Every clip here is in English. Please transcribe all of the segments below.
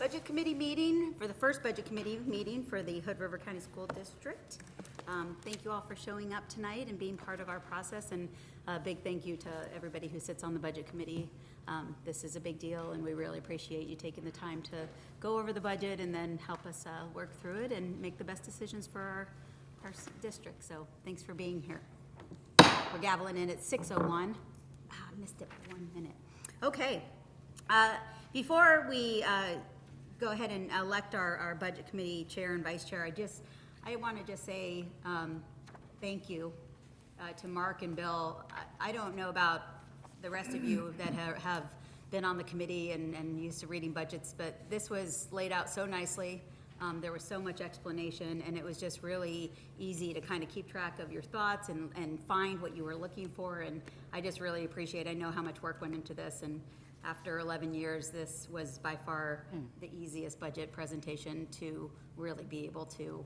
Budget committee meeting, for the first budget committee meeting for the Hood River County School District. Thank you all for showing up tonight and being part of our process, and a big thank you to everybody who sits on the budget committee. This is a big deal, and we really appreciate you taking the time to go over the budget and then help us work through it and make the best decisions for our district. So thanks for being here. We're gaveling in at 6:01. I missed it by 1 minute. Okay. Before we go ahead and elect our budget committee chair and vice chair, I want to just say thank you to Mark and Bill. I don't know about the rest of you that have been on the committee and used to reading budgets, but this was laid out so nicely. There was so much explanation, and it was just really easy to kind of keep track of your thoughts and find what you were looking for, and I just really appreciate it. I know how much work went into this, and after 11 years, this was by far the easiest budget presentation to really be able to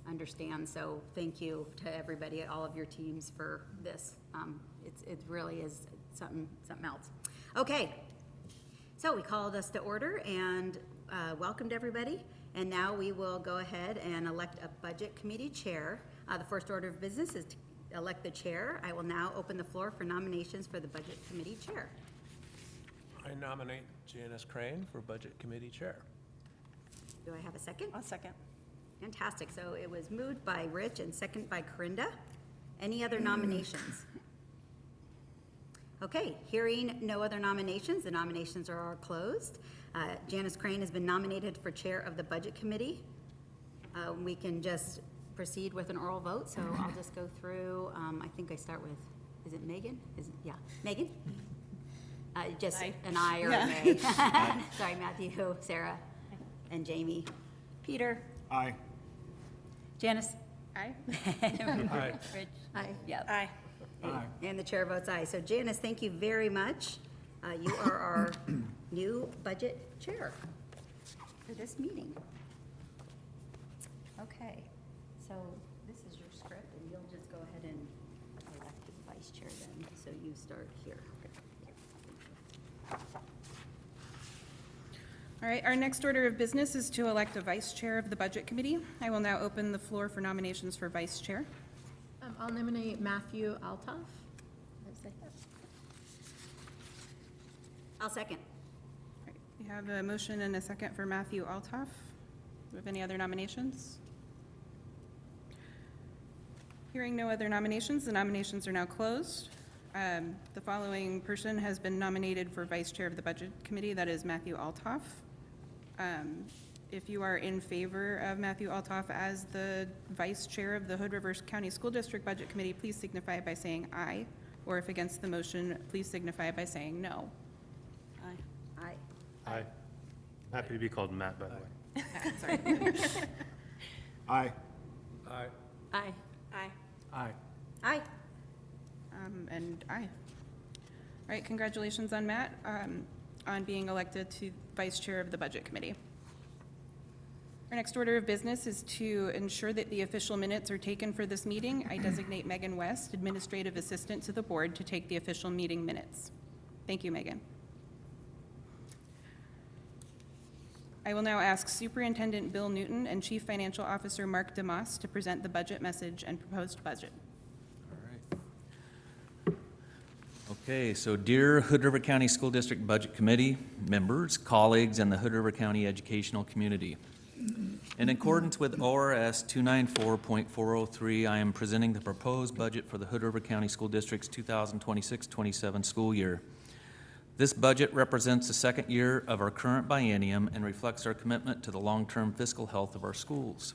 understand. So thank you to everybody, all of your teams for this. It really is something else. Okay, so we called us to order and welcomed everybody. And now we will go ahead and elect a budget committee chair. The first order of business is to elect the chair. I will now open the floor for nominations for the budget committee chair. I nominate Janice Crane for Budget Committee Chair. Do I have a second? I'll second. Fantastic. So it was moved by Rich and second by Corinda. Any other nominations? Okay, hearing no other nominations, the nominations are all closed. Janice Crane has been nominated for chair of the budget committee. We can just proceed with an oral vote, so I'll just go through. I think I start with, is it Megan? Yeah, Megan? Just Aye. an aye or Yeah. a nay. Sorry, Matthew, Sarah, and Jamie. Peter? Aye. Janice? Aye. Aye. Rich? Aye. Yep. Aye. Aye. And the chair votes aye. So Janice, thank you very much. You are our new budget chair for this meeting. Okay, so this is your script, and you'll just go ahead and elect the vice chair then. So you start here. All right, our next order of business is to elect a vice chair of the Budget Committee. I will now open the floor for nominations for vice chair. I'll nominate Matthew Altoff. I'll second. All right, we have a motion and a second for Matthew Altoff. Do we have any other nominations? Hearing no other nominations, the nominations are now closed. The following person has been nominated for vice chair of the Budget Committee, that is Matthew Altoff. If you are in favor of Matthew Altoff as the vice chair of the Hood River County School District Budget Committee, please signify by saying aye. Or if against the motion, please signify by saying no. Aye. Aye. Aye. Happy to be called Matt, by the way. Sorry. Aye. Aye. Aye. Aye. Aye. Aye. And aye. All right, congratulations on Matt on being elected to vice chair of the Budget Committee. Our next order of business is to ensure that the official minutes are taken for this meeting. I designate Megan West, administrative assistant to the board, to take the official meeting minutes. Thank you, Megan. I will now ask Superintendent Bill Newton and Chief Financial Officer Mark DeMoss to present the budget message and proposed budget. All right. Okay, so dear Hood River County School District Budget Committee members, colleagues, and the Hood River County educational community. In accordance with ORS 294.403, I am presenting the proposed budget for the Hood River County School District's 2026-27 school year. This budget represents the second year of our current biennium and reflects our commitment to the long-term fiscal health of our schools.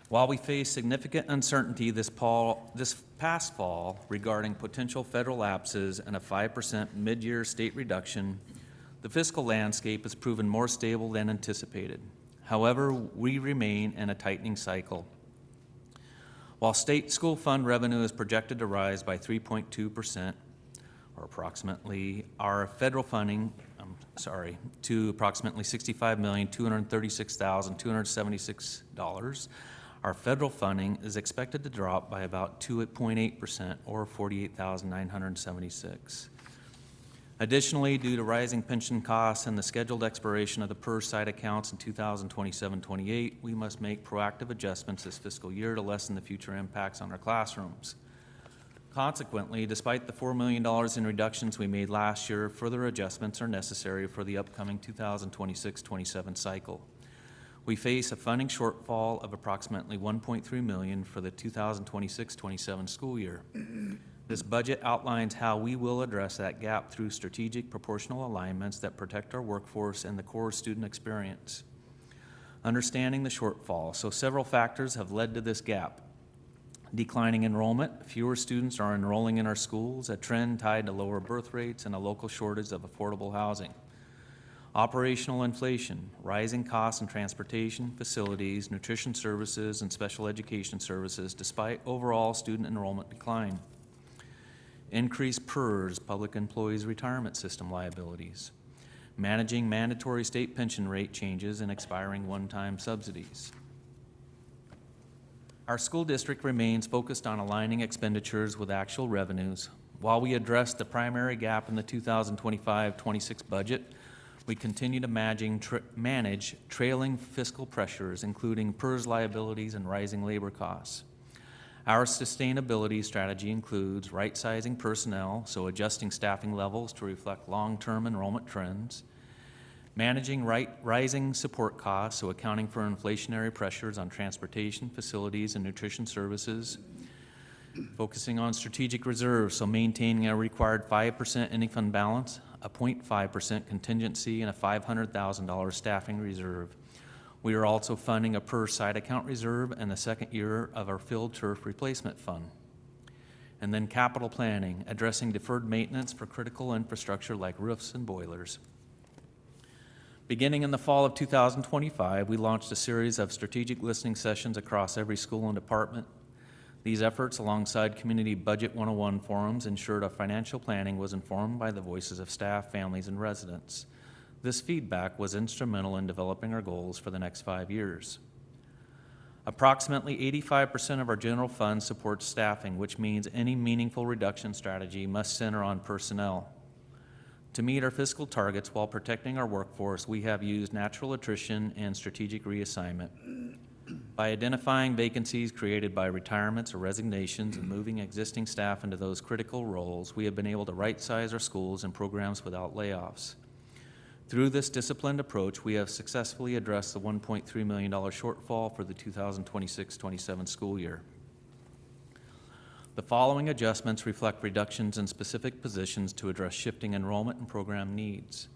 While we face significant uncertainty this past fall regarding potential federal lapses and a 5% mid-year state reduction, the fiscal landscape has proven more stable than anticipated. However, we remain in a tightening cycle. While state school fund revenue is projected to rise by 3.2%, or approximately, our federal funding, to approximately $65,236,276. Our federal funding is expected to drop by about 2.8%, or $48,976. Additionally, due to rising pension costs and the scheduled expiration of the PERS site accounts in 2027-28, we must make proactive adjustments this fiscal year to lessen the future impacts on our classrooms. Consequently, despite the $4 million in reductions we made last year, further adjustments are necessary for the upcoming 2026-27 cycle. We face a funding shortfall of approximately $1.3 million for the 2026-27 school year. This budget outlines how we will address that gap through strategic proportional alignments that protect our workforce and the core student experience. Understanding the shortfall, so several factors have led to this gap. Declining enrollment, fewer students are enrolling in our schools, a trend tied to lower birth rates and a local shortage of affordable housing. Operational inflation, rising costs in transportation, facilities, nutrition services, and special education services despite overall student enrollment decline. Increased PERS, Public Employees Retirement System liabilities. Managing mandatory state pension rate changes and expiring one-time subsidies. Our school district remains focused on aligning expenditures with actual revenues. While we address the primary gap in the 2025-26 budget, we continue to manage trailing fiscal pressures, including PERS liabilities and rising labor costs. Our sustainability strategy includes right-sizing personnel, so adjusting staffing levels to reflect long-term enrollment trends, managing rising support costs, so accounting for inflationary pressures on transportation, facilities, and nutrition services, focusing on strategic reserves, so maintaining a required 5% ending fund balance, a 0.5% contingency, and a $500,000 staffing reserve. We are also funding a PERS site account reserve and the second year of our field turf replacement fund. And then capital planning, addressing deferred maintenance for critical infrastructure like roofs and boilers. Beginning in the fall of 2025, we launched a series of strategic listening sessions across every school and department. These efforts, alongside Community Budget 101 forums, ensured our financial planning was informed by the voices of staff, families, and residents. This feedback was instrumental in developing our goals for the next 5 years. Approximately 85% of our general fund supports staffing, which means any meaningful reduction strategy must center on personnel. To meet our fiscal targets while protecting our workforce, we have used natural attrition and strategic reassignment. By identifying vacancies created by retirements or resignations and moving existing staff into those critical roles, we have been able to right-size our schools and programs without layoffs. Through this disciplined approach, we have successfully addressed the $1.3 million shortfall for the 2026-27 school year. The following adjustments reflect reductions in specific positions to address shifting enrollment and program needs.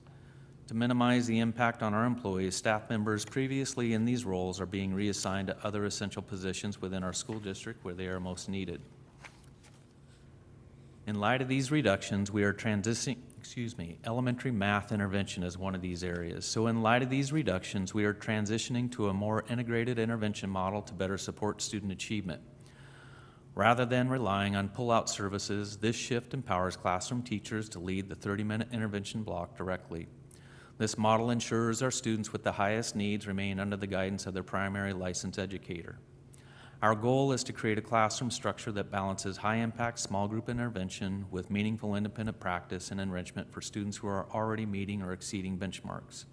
To minimize the impact on our employees, staff members previously in these roles are being reassigned to other essential positions within our school district where they are most needed. In light of these reductions, we are elementary math intervention is one of these areas. So in light of these reductions, we are transitioning to a more integrated intervention model to better support student achievement. Rather than relying on pull-out services, this shift empowers classroom teachers to lead the 30-minute intervention block directly. This model ensures our students with the highest needs remain under the guidance of their primary licensed educator. Our goal is to create a classroom structure that balances high-impact small group intervention with meaningful independent practice and enrichment for students who are already meeting or exceeding benchmarks.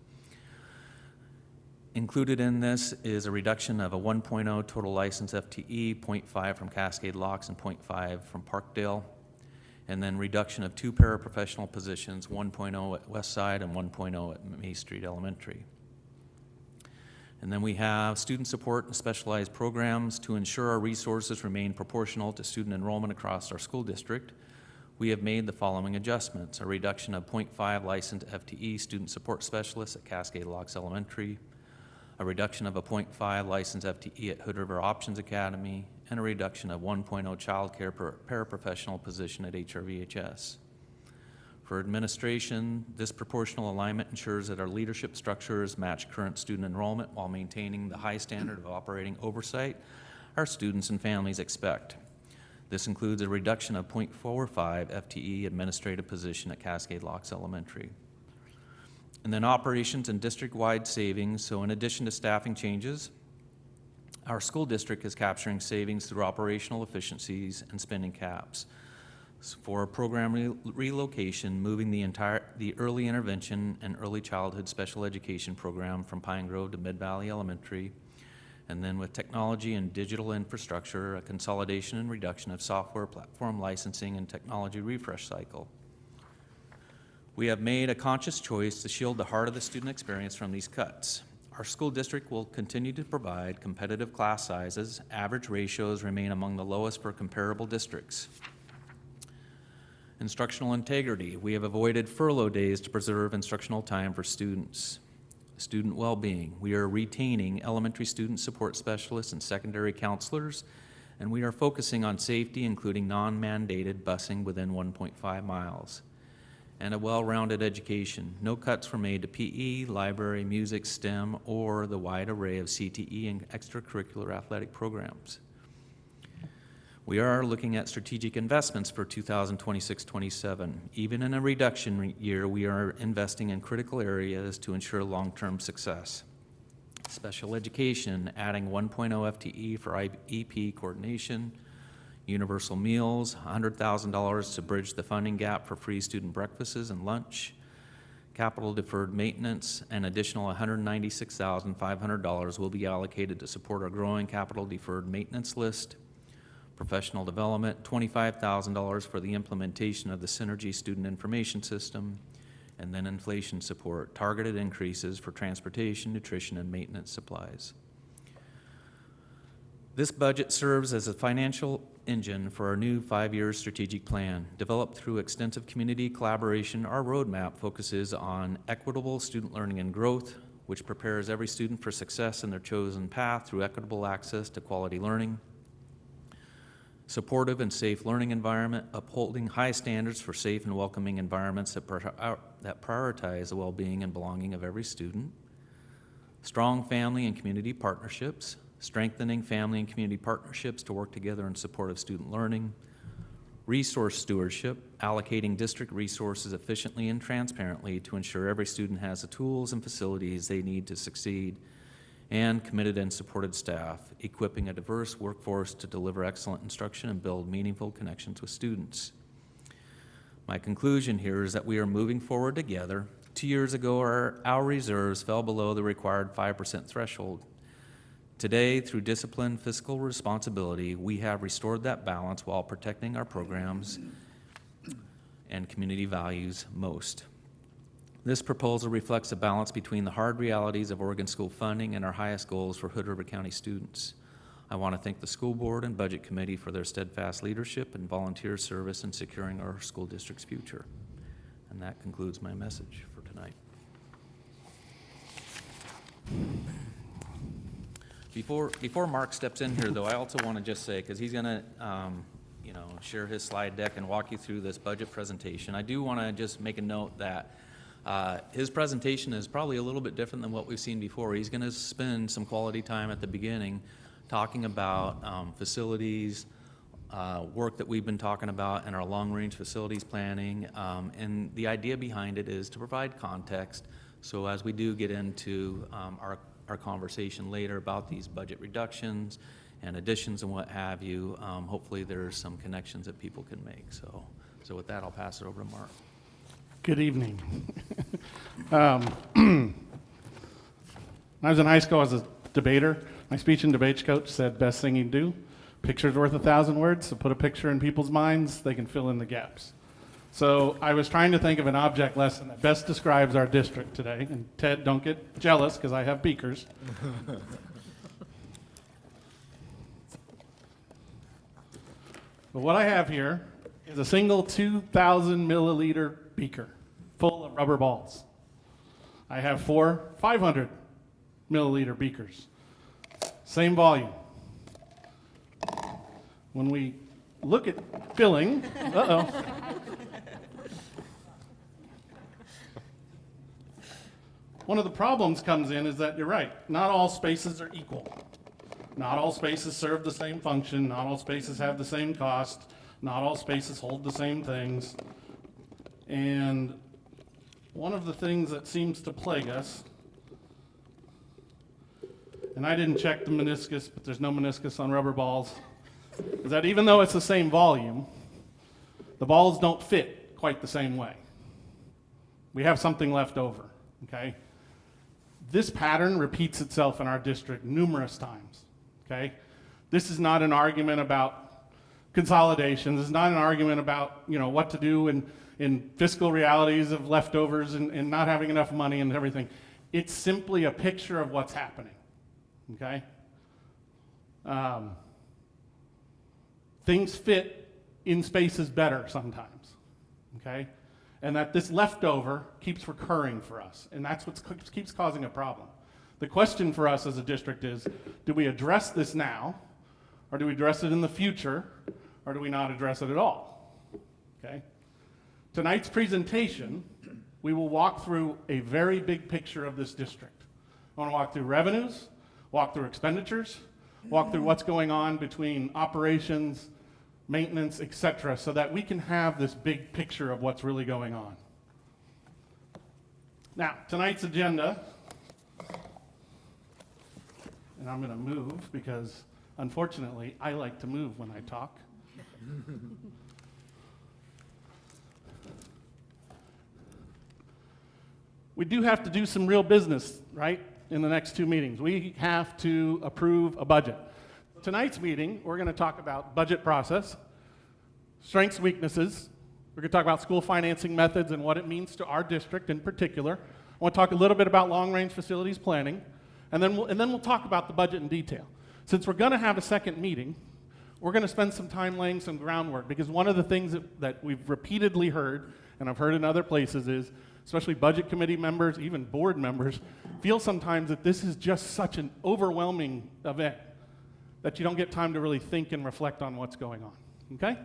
Included in this is a reduction of a 1.0 total license FTE, 0.5 from Cascade Locks and 0.5 from Parkdale, and then reduction of 2 paraprofessional positions, 1.0 at West Side and 1.0 at May Street Elementary. And then we have student support and specialized programs to ensure our resources remain proportional to student enrollment across our school district. We have made the following adjustments: a reduction of 0.5 licensed FTE student support specialists at Cascade Locks Elementary, a reduction of a 0.5 licensed FTE at Hood River Options Academy, and a reduction of 1.0 child care paraprofessional position at HRVHS. For administration, this proportional alignment ensures that our leadership structures match current student enrollment while maintaining the high standard of operating oversight our students and families expect. This includes a reduction of 0.45 FTE administrative position at Cascade Locks Elementary. And then operations and district-wide savings. So in addition to staffing changes, our school district is capturing savings through operational efficiencies and spending caps. for a program relocation, moving the early intervention and early childhood special education program from Pine Grove to Mid Valley Elementary. And then with technology and digital infrastructure, a consolidation and reduction of software platform licensing and technology refresh cycle. We have made a conscious choice to shield the heart of the student experience from these cuts. Our school district will continue to provide competitive class sizes. Average ratios remain among the lowest for comparable districts. Instructional integrity. We have avoided furlough days to preserve instructional time for students. Student well-being. We are retaining elementary student support specialists and secondary counselors, and we are focusing on safety, including non-mandated busing within 1.5 miles. And a well-rounded education. No cuts were made to PE, library, music, STEM, or the wide array of CTE and extracurricular athletic programs. We are looking at strategic investments for 2026-27. Even in a reduction year, we are investing in critical areas to ensure long-term success. Special education, adding 1.0 FTE for EP coordination, universal meals, $100,000 to bridge the funding gap for free student breakfasts and lunch, capital deferred maintenance, and additional $196,500 will be allocated to support our growing capital deferred maintenance list. Professional development, $25,000 for the implementation of the Synergy Student Information System, and then inflation support, targeted increases for transportation, nutrition, and maintenance supplies. This budget serves as a financial engine for our new 5-year strategic plan. Developed through extensive community collaboration, our roadmap focuses on equitable student learning and growth, which prepares every student for success in their chosen path through equitable access to quality learning. Supportive and safe learning environment, upholding high standards for safe and welcoming environments that prioritize the well-being and belonging of every student. Strong family and community partnerships, strengthening family and community partnerships to work together in support of student learning. Resource stewardship, allocating district resources efficiently and transparently to ensure every student has the tools and facilities they need to succeed. And committed and supported staff, equipping a diverse workforce to deliver excellent instruction and build meaningful connections with students. My conclusion here is that we are moving forward together. 2 years ago, our reserves fell below the required 5% threshold. Today, through disciplined fiscal responsibility, we have restored that balance while protecting our programs and community values most. This proposal reflects a balance between the hard realities of Oregon school funding and our highest goals for Hood River County students. I want to thank the school board and budget committee for their steadfast leadership and volunteer service in securing our school district's future. And that concludes my message for tonight. Before Mark steps in here, though, I also want to just say, because he's going to share his slide deck and walk you through this budget presentation, I do want to just make a note that his presentation is probably a little bit different than what we've seen before. He's going to spend some quality time at the beginning talking about facilities, work that we've been talking about in our long-range facilities planning, and the idea behind it is to provide context. So as we do get into our conversation later about these budget reductions and additions and what have you, hopefully there's some connections that people can make. So with that, I'll pass it over to Mark. Good evening. When I was in high school, I was a debater. My speech and debates coach said, best thing you do, picture's worth 1,000 words, so put a picture in people's minds, they can fill in the gaps. So I was trying to think of an object lesson that best describes our district today. And Ted, don't get jealous, because I have beakers. But what I have here is a single 2,000 milliliter beaker full of rubber balls. I have 4 500 milliliter beakers. Same volume. When we look at filling, one of the problems comes in is that you're right, not all spaces are equal. Not all spaces serve the same function, not all spaces have the same cost, not all spaces hold the same things. And one of the things that seems to plague us, and I didn't check the meniscus, but there's no meniscus on rubber balls, is that even though it's the same volume, the balls don't fit quite the same way. We have something left over, okay? This pattern repeats itself in our district numerous times, okay? This is not an argument about consolidation. This is not an argument about, what to do in fiscal realities of leftovers and not having enough money and everything. It's simply a picture of what's happening, okay? Things fit in spaces better sometimes, okay? And that this leftover keeps recurring for us, and that's what keeps causing a problem. The question for us as a district is, do we address this now, or do we address it in the future, or do we not address it at all, okay? Tonight's presentation, we will walk through a very big picture of this district. I want to walk through revenues, walk through expenditures, walk through what's going on between operations, maintenance, etc., so that we can have this big picture of what's really going on. Now, tonight's agenda, and I'm going to move because, unfortunately, I like to move when I talk. We do have to do some real business, right, in the next two meetings. We have to approve a budget. Tonight's meeting, we're going to talk about budget process, strengths, weaknesses. We're going to talk about school financing methods and what it means to our district in particular. I want to talk a little bit about long-range facilities planning, and then we'll talk about the budget in detail. Since we're going to have a second meeting, we're going to spend some time laying some groundwork, because one of the things that we've repeatedly heard, and I've heard in other places, is especially budget committee members, even board members, feel sometimes that this is just such an overwhelming event that you don't get time to really think and reflect on what's going on, okay?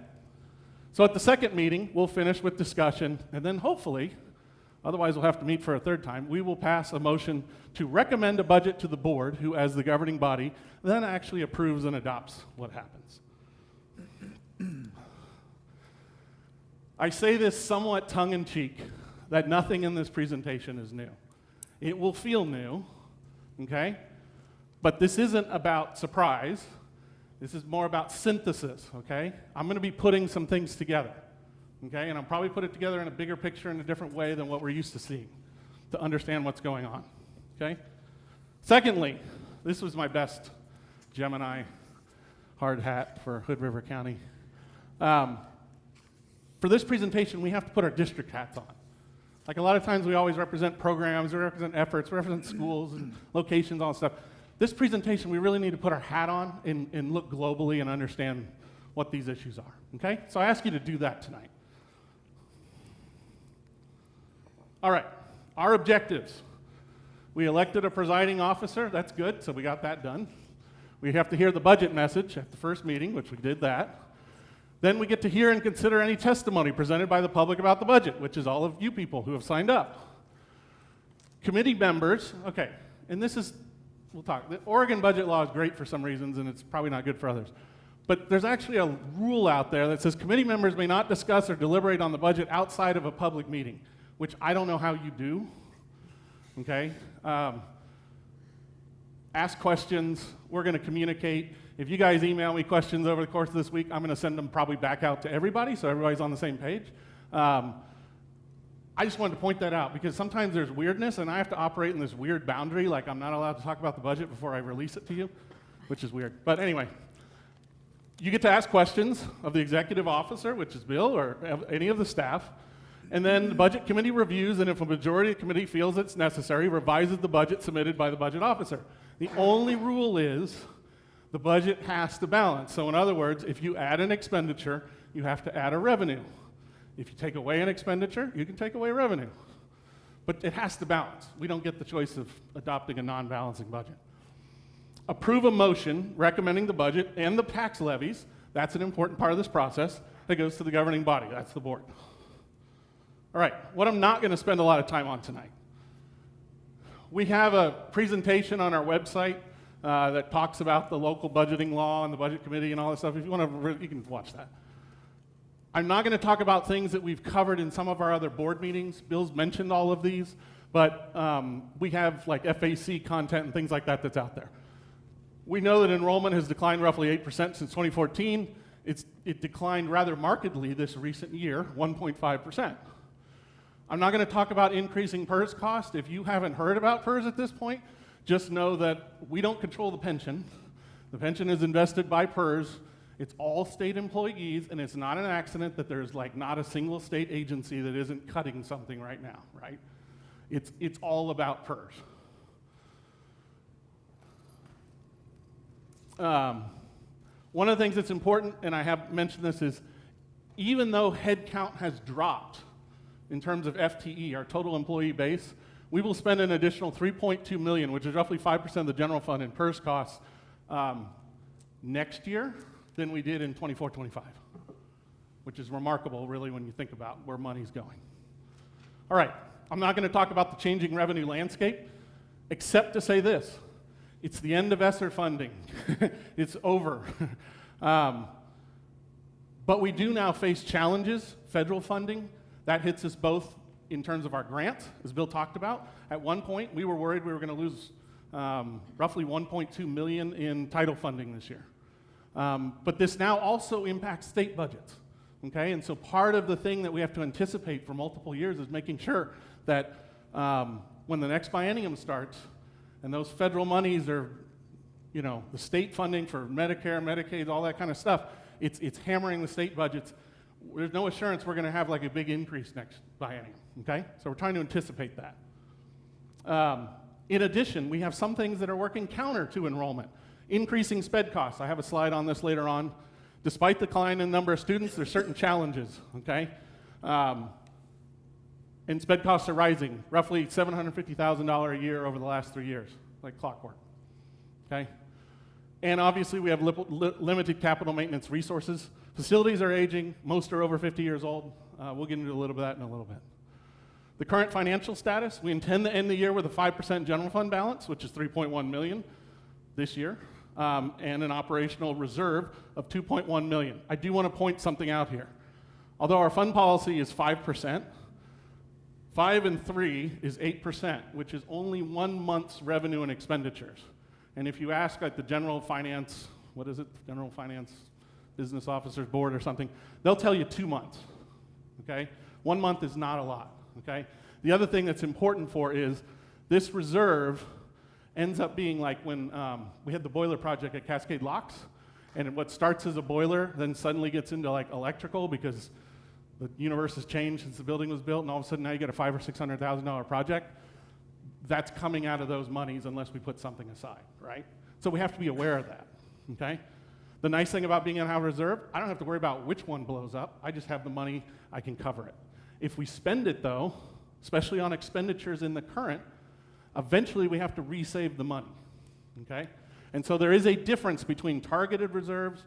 So at the second meeting, we'll finish with discussion, and then hopefully, otherwise we'll have to meet for a third time, we will pass a motion to recommend a budget to the board, who as the governing body, then actually approves and adopts what happens. I say this somewhat tongue-in-cheek, that nothing in this presentation is new. It will feel new, okay? But this isn't about surprise. This is more about synthesis, okay? I'm going to be putting some things together, okay? And I'll probably put it together in a bigger picture in a different way than what we're used to seeing to understand what's going on, okay? Secondly, this was my best Gemini hard hat for Hood River County. For this presentation, we have to put our district hats on. Like a lot of times we always represent programs, we represent efforts, we represent schools and locations, all that stuff. This presentation, we really need to put our hat on and look globally and understand what these issues are, okay? So I ask you to do that tonight. All right, our objectives. We elected a presiding officer, that's good, so we got that done. We have to hear the budget message at the first meeting, which we did that. Then we get to hear and consider any testimony presented by the public about the budget, which is all of you people who have signed up. Committee members, okay, and this is, we'll talk. The Oregon budget law is great for some reasons, and it's probably not good for others. But there's actually a rule out there that says committee members may not discuss or deliberate on the budget outside of a public meeting, which I don't know how you do, okay? Ask questions, we're gonna communicate. If you guys email me questions over the course of this week, I'm gonna send them probably back out to everybody so everybody's on the same page. I just wanted to point that out because sometimes there's weirdness and I have to operate in this weird boundary, like I'm not allowed to talk about the budget before I release it to you, which is weird. But anyway, you get to ask questions of the executive officer, which is Bill, or any of the staff, and then the budget committee reviews, and if a majority of the committee feels it's necessary, revises the budget submitted by the budget officer. The only rule is the budget has to balance. So in other words, if you add an expenditure, you have to add a revenue. If you take away an expenditure, you can take away revenue. But it has to balance. We don't get the choice of adopting a non-balancing budget. Approve a motion recommending the budget and the tax levies. That's an important part of this process. That goes to the governing body. That's the board. All right, what I'm not going to spend a lot of time on tonight. We have a presentation on our website that talks about the local budgeting law and the budget committee and all that stuff. If you want to, you can watch that. I'm not going to talk about things that we've covered in some of our other board meetings. Bill's mentioned all of these, but we have like FAC content and things like that that's out there. We know that enrollment has declined roughly 8% since 2014. It it declined rather markedly this recent year, 1.5%. I'm not going to talk about increasing PERS cost. If you haven't heard about PERS at this point, just know that we don't control the pension. The pension is invested by PERS. It's all state employees, and it's not an accident that there's like not a single state agency that isn't cutting something right now, right? It's all about PERS. One of the things that's important, and I have mentioned this, is even though headcount has dropped in terms of FTE, our total employee base, we will spend an additional $3.2 million, which is roughly 5% of the general fund in PERS costs next year than we did in 24-25, which is remarkable, really, when you think about where money's going. All right, I'm not going to talk about the changing revenue landscape, except to say this. It's the end of ESSER funding. It's over. But we do now face challenges, federal funding. That hits us both in terms of our grants, as Bill talked about. At one point, we were worried we were going to lose roughly $1.2 million in title funding this year. But this now also impacts state budgets, okay? And so part of the thing that we have to anticipate for multiple years is making sure that when the next biennium starts, and those federal monies are, you know, the state funding for Medicare, Medicaid, all that kind of stuff, it's hammering the state budgets. There's no assurance we're going to have like a big increase next biennium, okay? So we're trying to anticipate that. In addition, we have some things that are working counter to enrollment. Increasing SPED costs. I have a slide on this later on. Despite the decline in number of students, there's certain challenges, okay? And SPED costs are rising, roughly $750,000 a year over the last 3 years, like clockwork, okay? And obviously, we have limited capital maintenance resources. Facilities are aging. Most are over 50 years old. We'll get into a little bit of that in a little bit. The current financial status, we intend to end the year with a 5% general fund balance, which is $3.1 million this year, and an operational reserve of $2.1 million. I do want to point something out here. Although our fund policy is 5%, 5 and 3 is 8%, which is only 1 month's revenue and expenditures. And if you ask like the general finance, what is it, general finance business officers board or something, they'll tell you 2 months, okay? 1 month is not a lot, okay? The other thing that's important for is this reserve ends up being like when we had the boiler project at Cascade Locks, and what starts as a boiler then suddenly gets into like electrical because the universe has changed since the building was built, and all of a sudden now you get a $500,000 or $600,000 project. That's coming out of those monies unless we put something aside, right? So we have to be aware of that, okay? The nice thing about being in our reserve, I don't have to worry about which one blows up. I just have the money, I can cover it. If we spend it though, especially on expenditures in the current, eventually we have to resave the money, okay? And so there is a difference between targeted reserves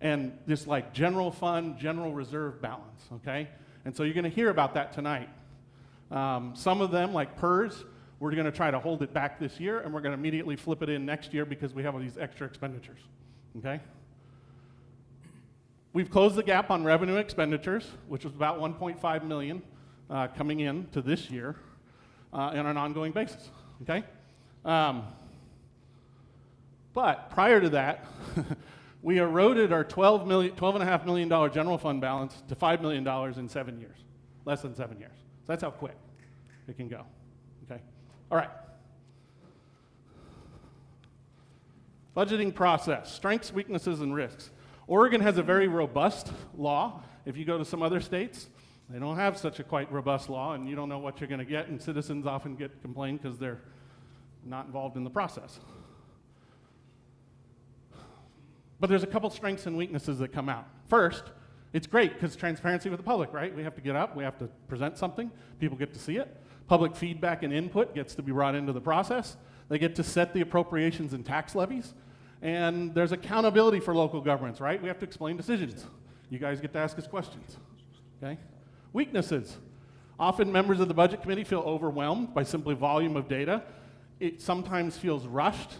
and this like general fund, general reserve balance, okay? And so you're gonna hear about that tonight. Some of them, like PERS, we're gonna try to hold it back this year, and we're gonna immediately flip it in next year because we have all these extra expenditures, okay? We've closed the gap on revenue expenditures, which was about $1.5 million coming in to this year on an ongoing basis, okay? But prior to that, we eroded our $12.5 million general fund balance to $5 million in 7 years, less than 7 years. So that's how quick it can go, okay? All right. Budgeting process, strengths, weaknesses, and risks. Oregon has a very robust law. If you go to some other states, they don't have such a quite robust law, and you don't know what you're going to get, and citizens often get complained because they're not involved in the process. But there's a couple strengths and weaknesses that come out. First, it's great because transparency with the public, right? We have to get up, we have to present something, people get to see it. Public feedback and input gets to be brought into the process. They get to set the appropriations and tax levies. And there's accountability for local governments, right? We have to explain decisions. You guys get to ask us questions, okay? Weaknesses. Often members of the budget committee feel overwhelmed by simply volume of data. It sometimes feels rushed.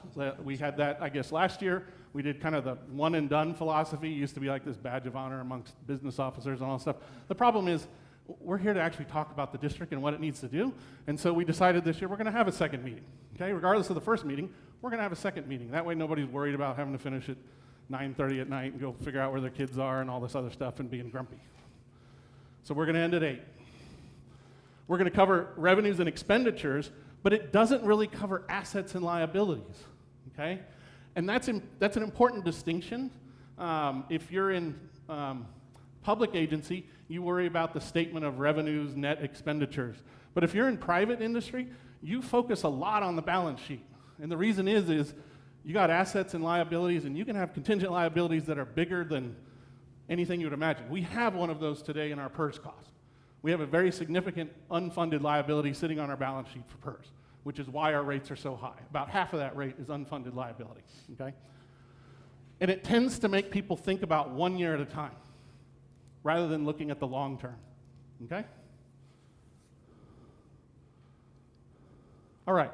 We had that, I guess, last year. We did kind of the one and done philosophy. It used to be like this badge of honor amongst business officers and all that stuff. The problem is, we're here to actually talk about the district and what it needs to do. And so we decided this year we're going to have a second meeting, okay? Regardless of the first meeting, we're going to have a second meeting. That way nobody's worried about having to finish it 9:30 at night and go figure out where their kids are and all this other stuff and being grumpy. So we're going to end at 8. We're going to cover revenues and expenditures, but it doesn't really cover assets and liabilities, okay? And that's an important distinction. If you're in public agency, you worry about the statement of revenues, net expenditures. But if you're in private industry, you focus a lot on the balance sheet. And the reason is you got assets and liabilities, and you can have contingent liabilities that are bigger than anything you would imagine. We have one of those today in our PERS cost. We have a very significant unfunded liability sitting on our balance sheet for PERS, which is why our rates are so high. About half of that rate is unfunded liability, okay? And it tends to make people think about 1 year at a time, rather than looking at the long term, okay? All right.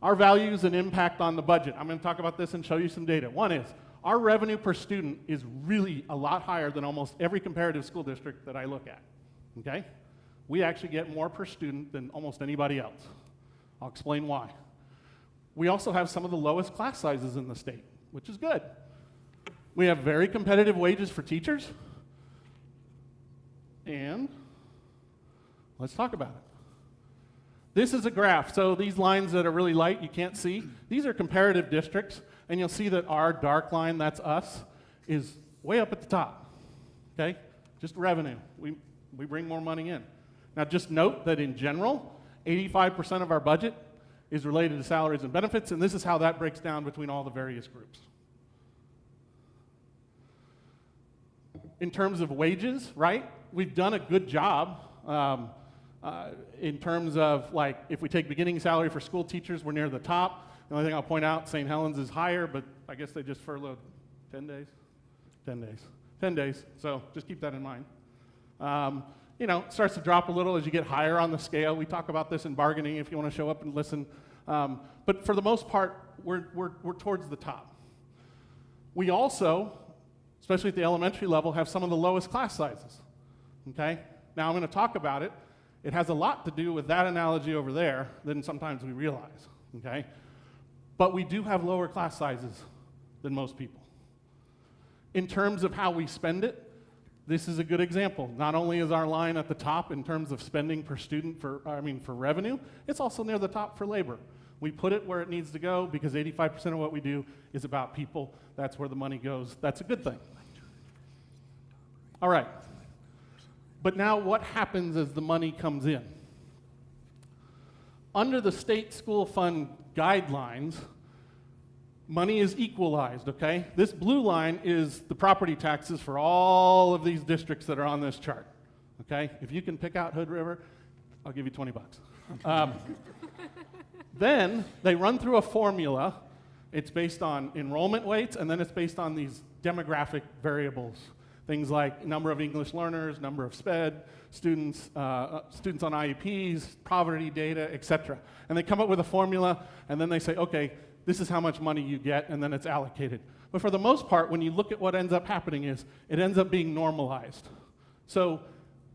Our values and impact on the budget. I'm going to talk about this and show you some data. One is, our revenue per student is really a lot higher than almost every comparative school district that I look at, okay? We actually get more per student than almost anybody else. I'll explain why. We also have some of the lowest class sizes in the state, which is good. We have very competitive wages for teachers. And let's talk about it. This is a graph. So these lines that are really light, you can't see. These are comparative districts, and you'll see that our dark line, that's us, is way up at the top, okay? Just revenue. We bring more money in. Now just note that in general, 85% of our budget is related to salaries and benefits, and this is how that breaks down between all the various groups. In terms of wages, right? We've done a good job in terms of, like, if we take beginning salary for school teachers, we're near the top. The only thing I'll point out, St. Helens is higher, but I guess they just furloughed 10 days? 10 days. 10 days, so just keep that in mind. You know, it starts to drop a little as you get higher on the scale. We talk about this in bargaining if you want to show up and listen. But for the most part, we're towards the top. We also, especially at the elementary level, have some of the lowest class sizes, okay? Now I'm going to talk about it. It has a lot to do with that analogy over there than sometimes we realize, okay? But we do have lower class sizes than most people. In terms of how we spend it, this is a good example. Not only is our line at the top in terms of spending per student for revenue, it's also near the top for labor. We put it where it needs to go because 85% of what we do is about people. That's where the money goes. That's a good thing. All right. But now what happens as the money comes in? Under the state school fund guidelines, money is equalized, okay? This blue line is the property taxes for all of these districts that are on this chart, okay? If you can pick out Hood River, I'll give you 20 bucks. Then they run through a formula. It's based on enrollment weights, and then it's based on these demographic variables. Things like number of English learners, number of SPED, students on IEPs, poverty data, etc. And they come up with a formula, and then they say, okay, this is how much money you get, and then it's allocated. But for the most part, when you look at what ends up happening is, it ends up being normalized. So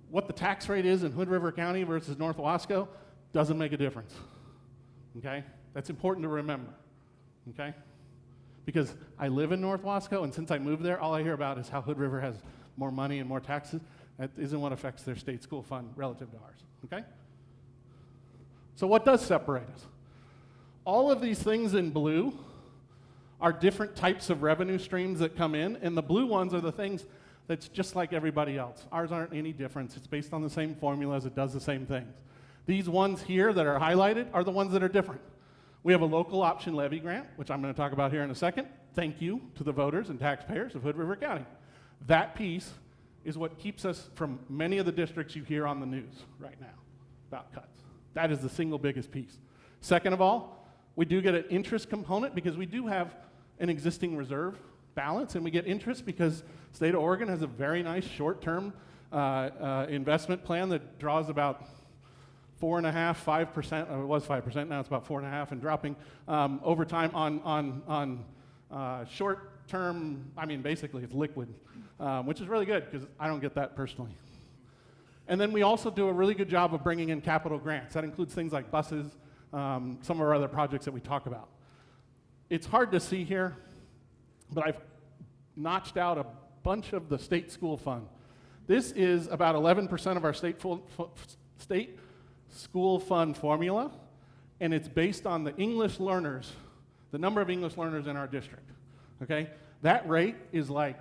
what the tax rate is in Hood River County versus North Wasco doesn't make a difference, okay? That's important to remember, okay? Because I live in North Wasco, and since I moved there, all I hear about is how Hood River has more money and more taxes. That isn't what affects their state school fund relative to ours, okay? So what does separate us? All of these things in blue are different types of revenue streams that come in, and the blue ones are the things that's just like everybody else. Ours aren't any different. It's based on the same formulas. It does the same things. These ones here that are highlighted are the ones that are different. We have a local option levy grant, which I'm going to talk about here in a second. Thank you to the voters and taxpayers of Hood River County. That piece is what keeps us from many of the districts you hear on the news right now about cuts. That is the single biggest piece. Second of all, we do get an interest component because we do have an existing reserve balance, and we get interest because the state of Oregon has a very nice short-term investment plan that draws about 4.5%, 5%, it was 5%, now it's about 4.5% and dropping over time on short-term, basically it's liquid, which is really good because I don't get that personally. And then we also do a really good job of bringing in capital grants. That includes things like buses, some of our other projects that we talk about. It's hard to see here, but I've notched out a bunch of the state school fund. This is about 11% of our state school fund formula, and it's based on the English learners, the number of English learners in our district, okay? That rate is like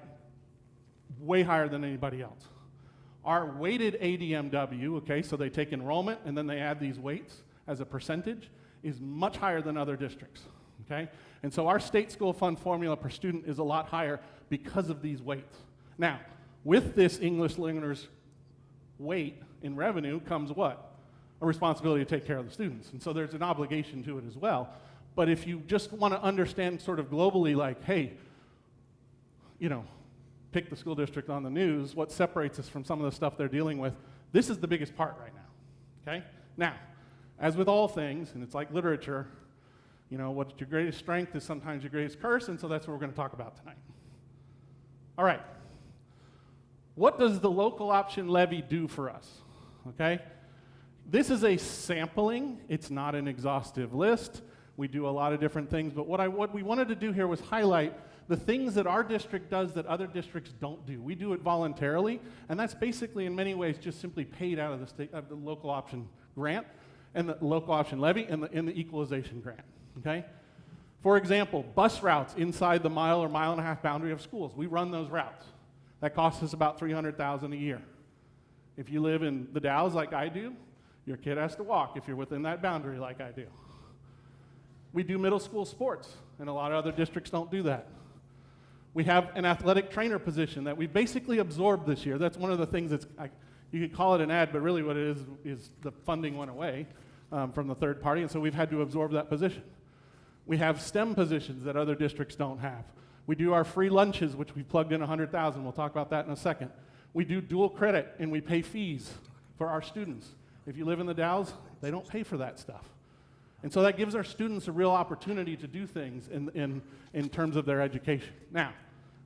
way higher than anybody else. Our weighted ADMW, okay, so they take enrollment and then they add these weights as a percentage, is much higher than other districts, okay? And so our state school fund formula per student is a lot higher because of these weights. Now, with this English learners weight in revenue comes what? A responsibility to take care of the students. And so there's an obligation to it as well. But if you just want to understand sort of globally, like, hey, you know, pick the school district on the news, what separates us from some of the stuff they're dealing with, this is the biggest part right now, okay? Now, as with all things, and it's like literature, you know, what's your greatest strength is sometimes your greatest curse, and so that's what we're going to talk about tonight. All right. What does the local option levy do for us, okay? This is a sampling. It's not an exhaustive list. We do a lot of different things, but what we wanted to do here was highlight the things that our district does that other districts don't do. We do it voluntarily, and that's basically in many ways just simply paid out of the state of the local option grant and the local option levy and the equalization grant, okay? For example, bus routes inside the mile or mile and a half boundary of schools. We run those routes. That costs us about $300,000 a year. If you live in the Dalles like I do, your kid has to walk if you're within that boundary like I do. We do middle school sports, and a lot of other districts don't do that. We have an athletic trainer position that we basically absorbed this year. That's one of the things that's, you could call it an ad, but really what it is the funding went away from the third party, and so we've had to absorb that position. We have STEM positions that other districts don't have. We do our free lunches, which we plugged in $100,000. We'll talk about that in a second. We do dual credit, and we pay fees for our students. If you live in the Dalles, they don't pay for that stuff. And so that gives our students a real opportunity to do things in terms of their education. Now,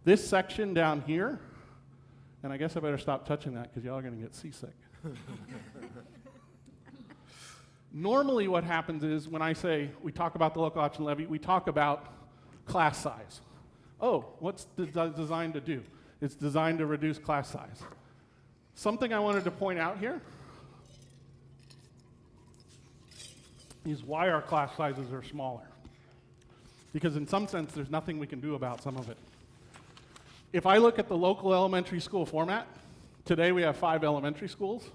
this section down here, and I guess I better stop touching that because y'all are going to get seasick. Normally what happens is when I say we talk about the local option levy, we talk about class size. Oh, what's designed to do? It's designed to reduce class size. Something I wanted to point out here is why our class sizes are smaller. Because in some sense, there's nothing we can do about some of it. If I look at the local elementary school format, today we have 5 elementary schools.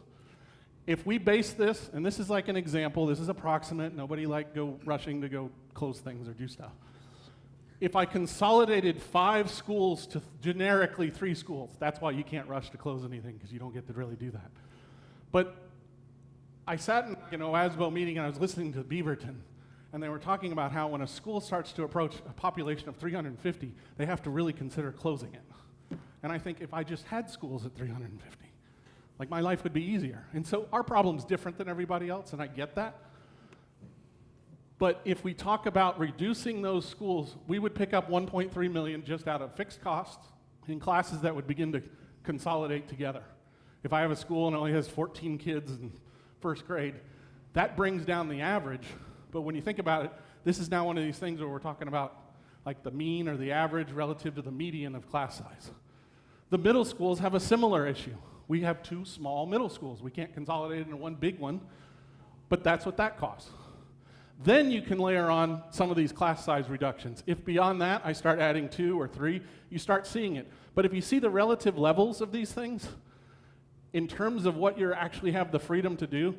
If we base this, and this is like an example, this is approximate, nobody like go rushing to go close things or do stuff. If I consolidated 5 schools to generically 3 schools, that's why you can't rush to close anything because you don't get to really do that. But I sat in an OASBO meeting and I was listening to Beaverton, and they were talking about how when a school starts to approach a population of 350, they have to really consider closing it. And I think if I just had schools at 350, like my life would be easier. And so our problem's different than everybody else, and I get that. But if we talk about reducing those schools, we would pick up $1.3 million just out of fixed costs in classes that would begin to consolidate together. If I have a school and it only has 14 kids in first grade, that brings down the average. But when you think about it, this is now one of these things where we're talking about like the mean or the average relative to the median of class size. The middle schools have a similar issue. We have 2 small middle schools. We can't consolidate into one big one, but that's what that costs. Then you can layer on some of these class size reductions. If beyond that I start adding 2 or 3, you start seeing it. But if you see the relative levels of these things, in terms of what you actually have the freedom to do,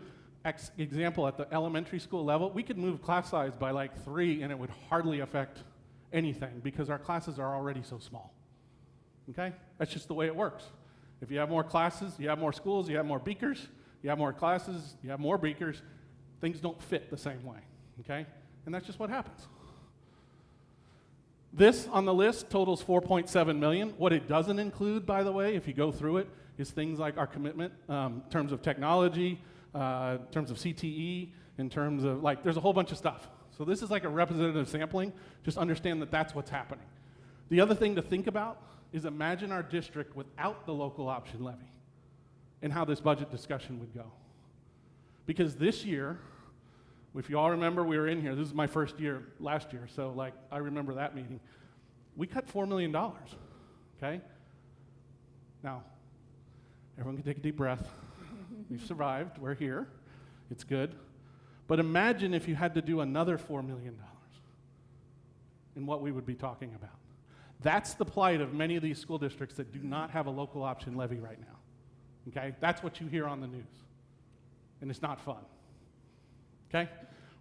example, at the elementary school level, we could move class size by like 3 and it would hardly affect anything because our classes are already so small. Okay? That's just the way it works. If you have more classes, you have more schools, you have more beakers, you have more classes, you have more beakers, things don't fit the same way. Okay? And that's just what happens. This on the list totals $4.7 million. What it doesn't include, by the way, if you go through it, is things like our commitment in terms of technology, in terms of CTE, in terms of, like, there's a whole bunch of stuff. So this is like a representative sampling. Just understand that that's what's happening. The other thing to think about is imagine our district without the local option levy and how this budget discussion would go. Because this year, if you all remember, we were in here, this is my first year last year, so like I remember that meeting. we cut $4 million, okay? Now, everyone can take a deep breath. We've survived, we're here, it's good. But imagine if you had to do another $4 million and what we would be talking about. That's the plight of many of these school districts that do not have a local option levy right now, okay? That's what you hear on the news, and it's not fun, okay?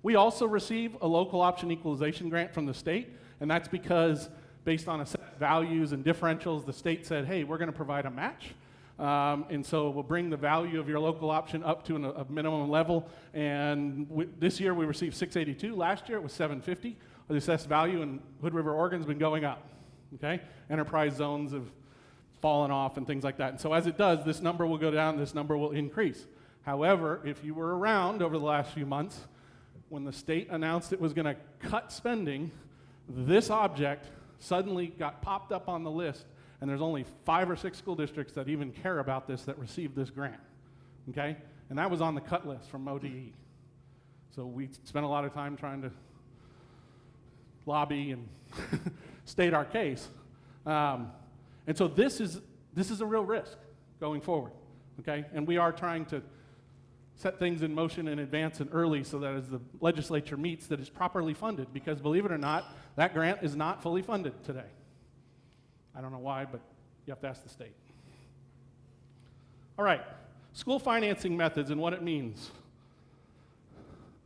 We also receive a local option equalization grant from the state, and that's because based on assessed values and differentials, the state said, hey, we're going to provide a match. And so we'll bring the value of your local option up to a minimum level. And this year we received 682. Last year it was 750. The assessed value in Hood River, Oregon has been going up. Okay? Enterprise zones have fallen off and things like that. And so as it does, this number will go down, this number will increase. However, if you were around over the last few months, when the state announced it was going to cut spending, this object suddenly got popped up on the list, and there's only 5 or 6 school districts that even care about this that received this grant, okay? And that was on the cut list from ODE. So we spent a lot of time trying to lobby and state our case. And so this is a real risk going forward, okay? And we are trying to set things in motion in advance and early so that as the legislature meets, that it's properly funded, because believe it or not, that grant is not fully funded today. I don't know why, but you have to ask the state. All right, school financing methods and what it means.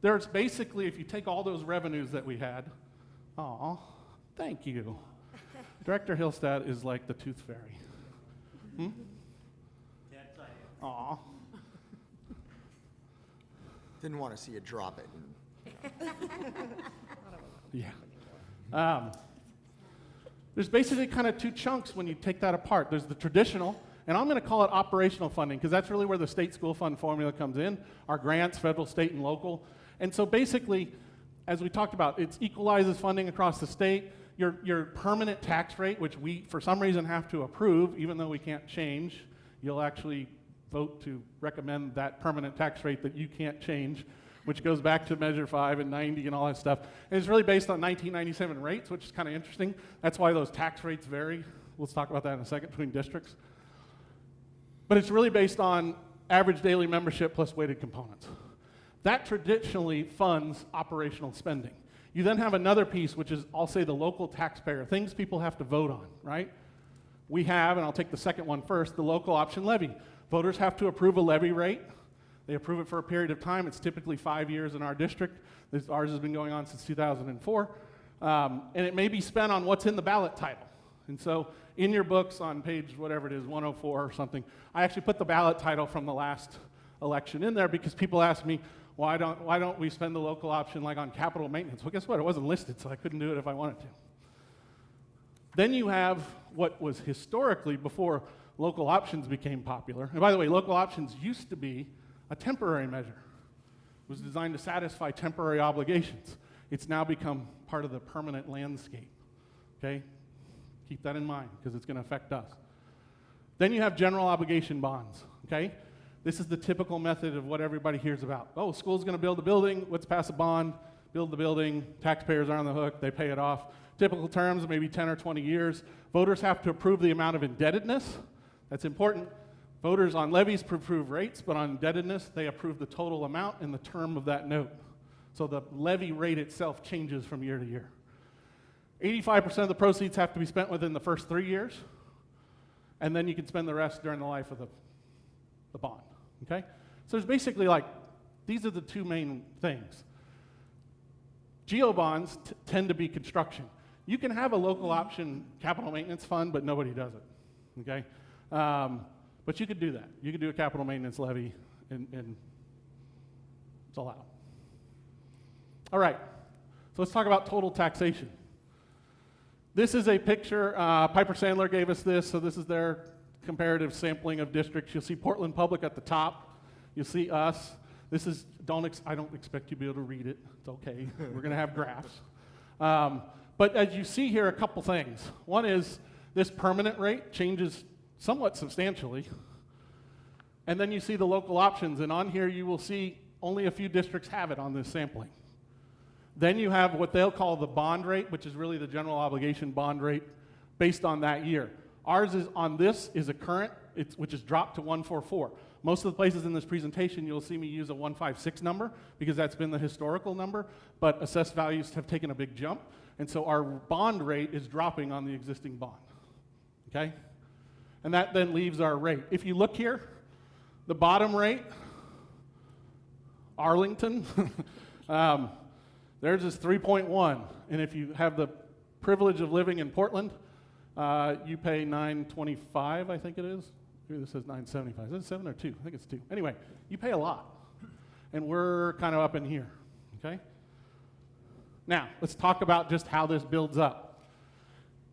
There's basically, if you take all those revenues that we had, thank you. Director Hillstad is like the tooth fairy. Aw. Didn't want to see you drop it. Yeah. There's basically kind of 2 chunks when you take that apart. There's the traditional, and I'm going to call it operational funding, because that's really where the state school fund formula comes in, our grants, federal, state, and local. And so basically, as we talked about, it equalizes funding across the state. Your permanent tax rate, which we, for some reason, have to approve, even though we can't change, you'll actually vote to recommend that permanent tax rate that you can't change, which goes back to Measure 5 and 90 and all that stuff. And it's really based on 1997 rates, which is kind of interesting. That's why those tax rates vary. We'll talk about that in a second between districts. But it's really based on average daily membership plus weighted components. That traditionally funds operational spending. You then have another piece, which is, I'll say, the local taxpayer, things people have to vote on, right? We have, and I'll take the second one first, the local option levy. Voters have to approve a levy rate. They approve it for a period of time. It's typically 5 years in our district. Ours has been going on since 2004. And it may be spent on what's in the ballot title. And so in your books on page, whatever it is, 104 or something, I actually put the ballot title from the last election in there because people ask me, why don't we spend the local option like on capital maintenance? Well, guess what? It wasn't listed, so I couldn't do it if I wanted to. Then you have what was historically, before local options became popular. And by the way, local options used to be a temporary measure. It was designed to satisfy temporary obligations. It's now become part of the permanent landscape, okay? Keep that in mind, because it's going to affect us. Then you have general obligation bonds, okay? This is the typical method of what everybody hears about. Oh, school's going to build a building, let's pass a bond, build the building, taxpayers are on the hook, they pay it off. Typical terms, maybe 10 or 20 years. Voters have to approve the amount of indebtedness. That's important. Voters on levies approve rates, but on indebtedness, they approve the total amount and the term of that note. So the levy rate itself changes from year to year. 85% of the proceeds have to be spent within the first 3 years, and then you can spend the rest during the life of the bond, okay? So there's basically like, these are the 2 main things. Geo bonds tend to be construction. You can have a local option capital maintenance fund, but nobody does it, okay? But you could do that. You could do a capital maintenance levy, and it's allowed. All right, so let's talk about total taxation. This is a picture, Piper Sandler gave us this, so this is their comparative sampling of districts. You'll see Portland Public at the top. You'll see us. This is, I don't expect you to be able to read it. It's okay. We're going to have graphs. But as you see here, a couple things. One is this permanent rate changes somewhat substantially. And then you see the local options, and on here you will see only a few districts have it on this sampling. Then you have what they'll call the bond rate, which is really the general obligation bond rate based on that year. Ours is on this is a current, which is dropped to 144. Most of the places in this presentation, you'll see me use a 156 number because that's been the historical number, but assessed values have taken a big jump, and so our bond rate is dropping on the existing bond, okay? And that then leaves our rate. If you look here, the bottom rate, Arlington, theirs is 3.1, and if you have the privilege of living in Portland, you pay $9.25, I think it is. Here this says $9.75. Is it 7 or 2? I think it's 2. Anyway, you pay a lot, and we're kind of up in here, okay? Now, let's talk about just how this builds up.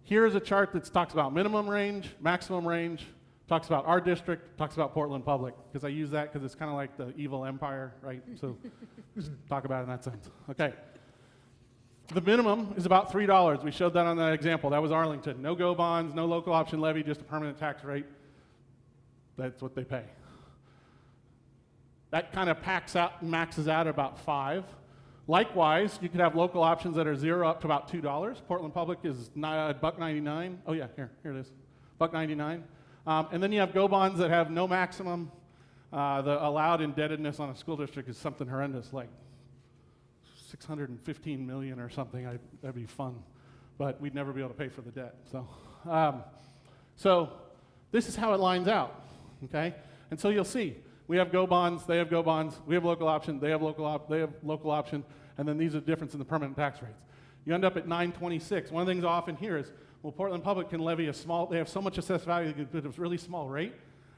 Here is a chart that talks about minimum range, maximum range, talks about our district, talks about Portland Public, because I use that because it's kind of like the evil empire, right? So just talk about it in that sense. Okay. The minimum is about $3. We showed that on that example. That was Arlington. No go bonds, no local option levy, just a permanent tax rate. That's what they pay. That kind of maxes out at about 5. Likewise, you could have local options that are 0 up to about $2. Portland Public is $1.99. Oh yeah, here it is, $1.99. And then you have go bonds that have no maximum. The allowed indebtedness on a school district is something horrendous, like 615 million or something. That'd be fun, but we'd never be able to pay for the debt. So this is how it lines out, okay? And so you'll see, we have go bonds, they have go bonds, we have local option, they have local option, and then these are the difference in the permanent tax rates. You end up at 926. One of the things I often hear is, well, Portland Public can levy they have so much assessed value, they can put a really small rate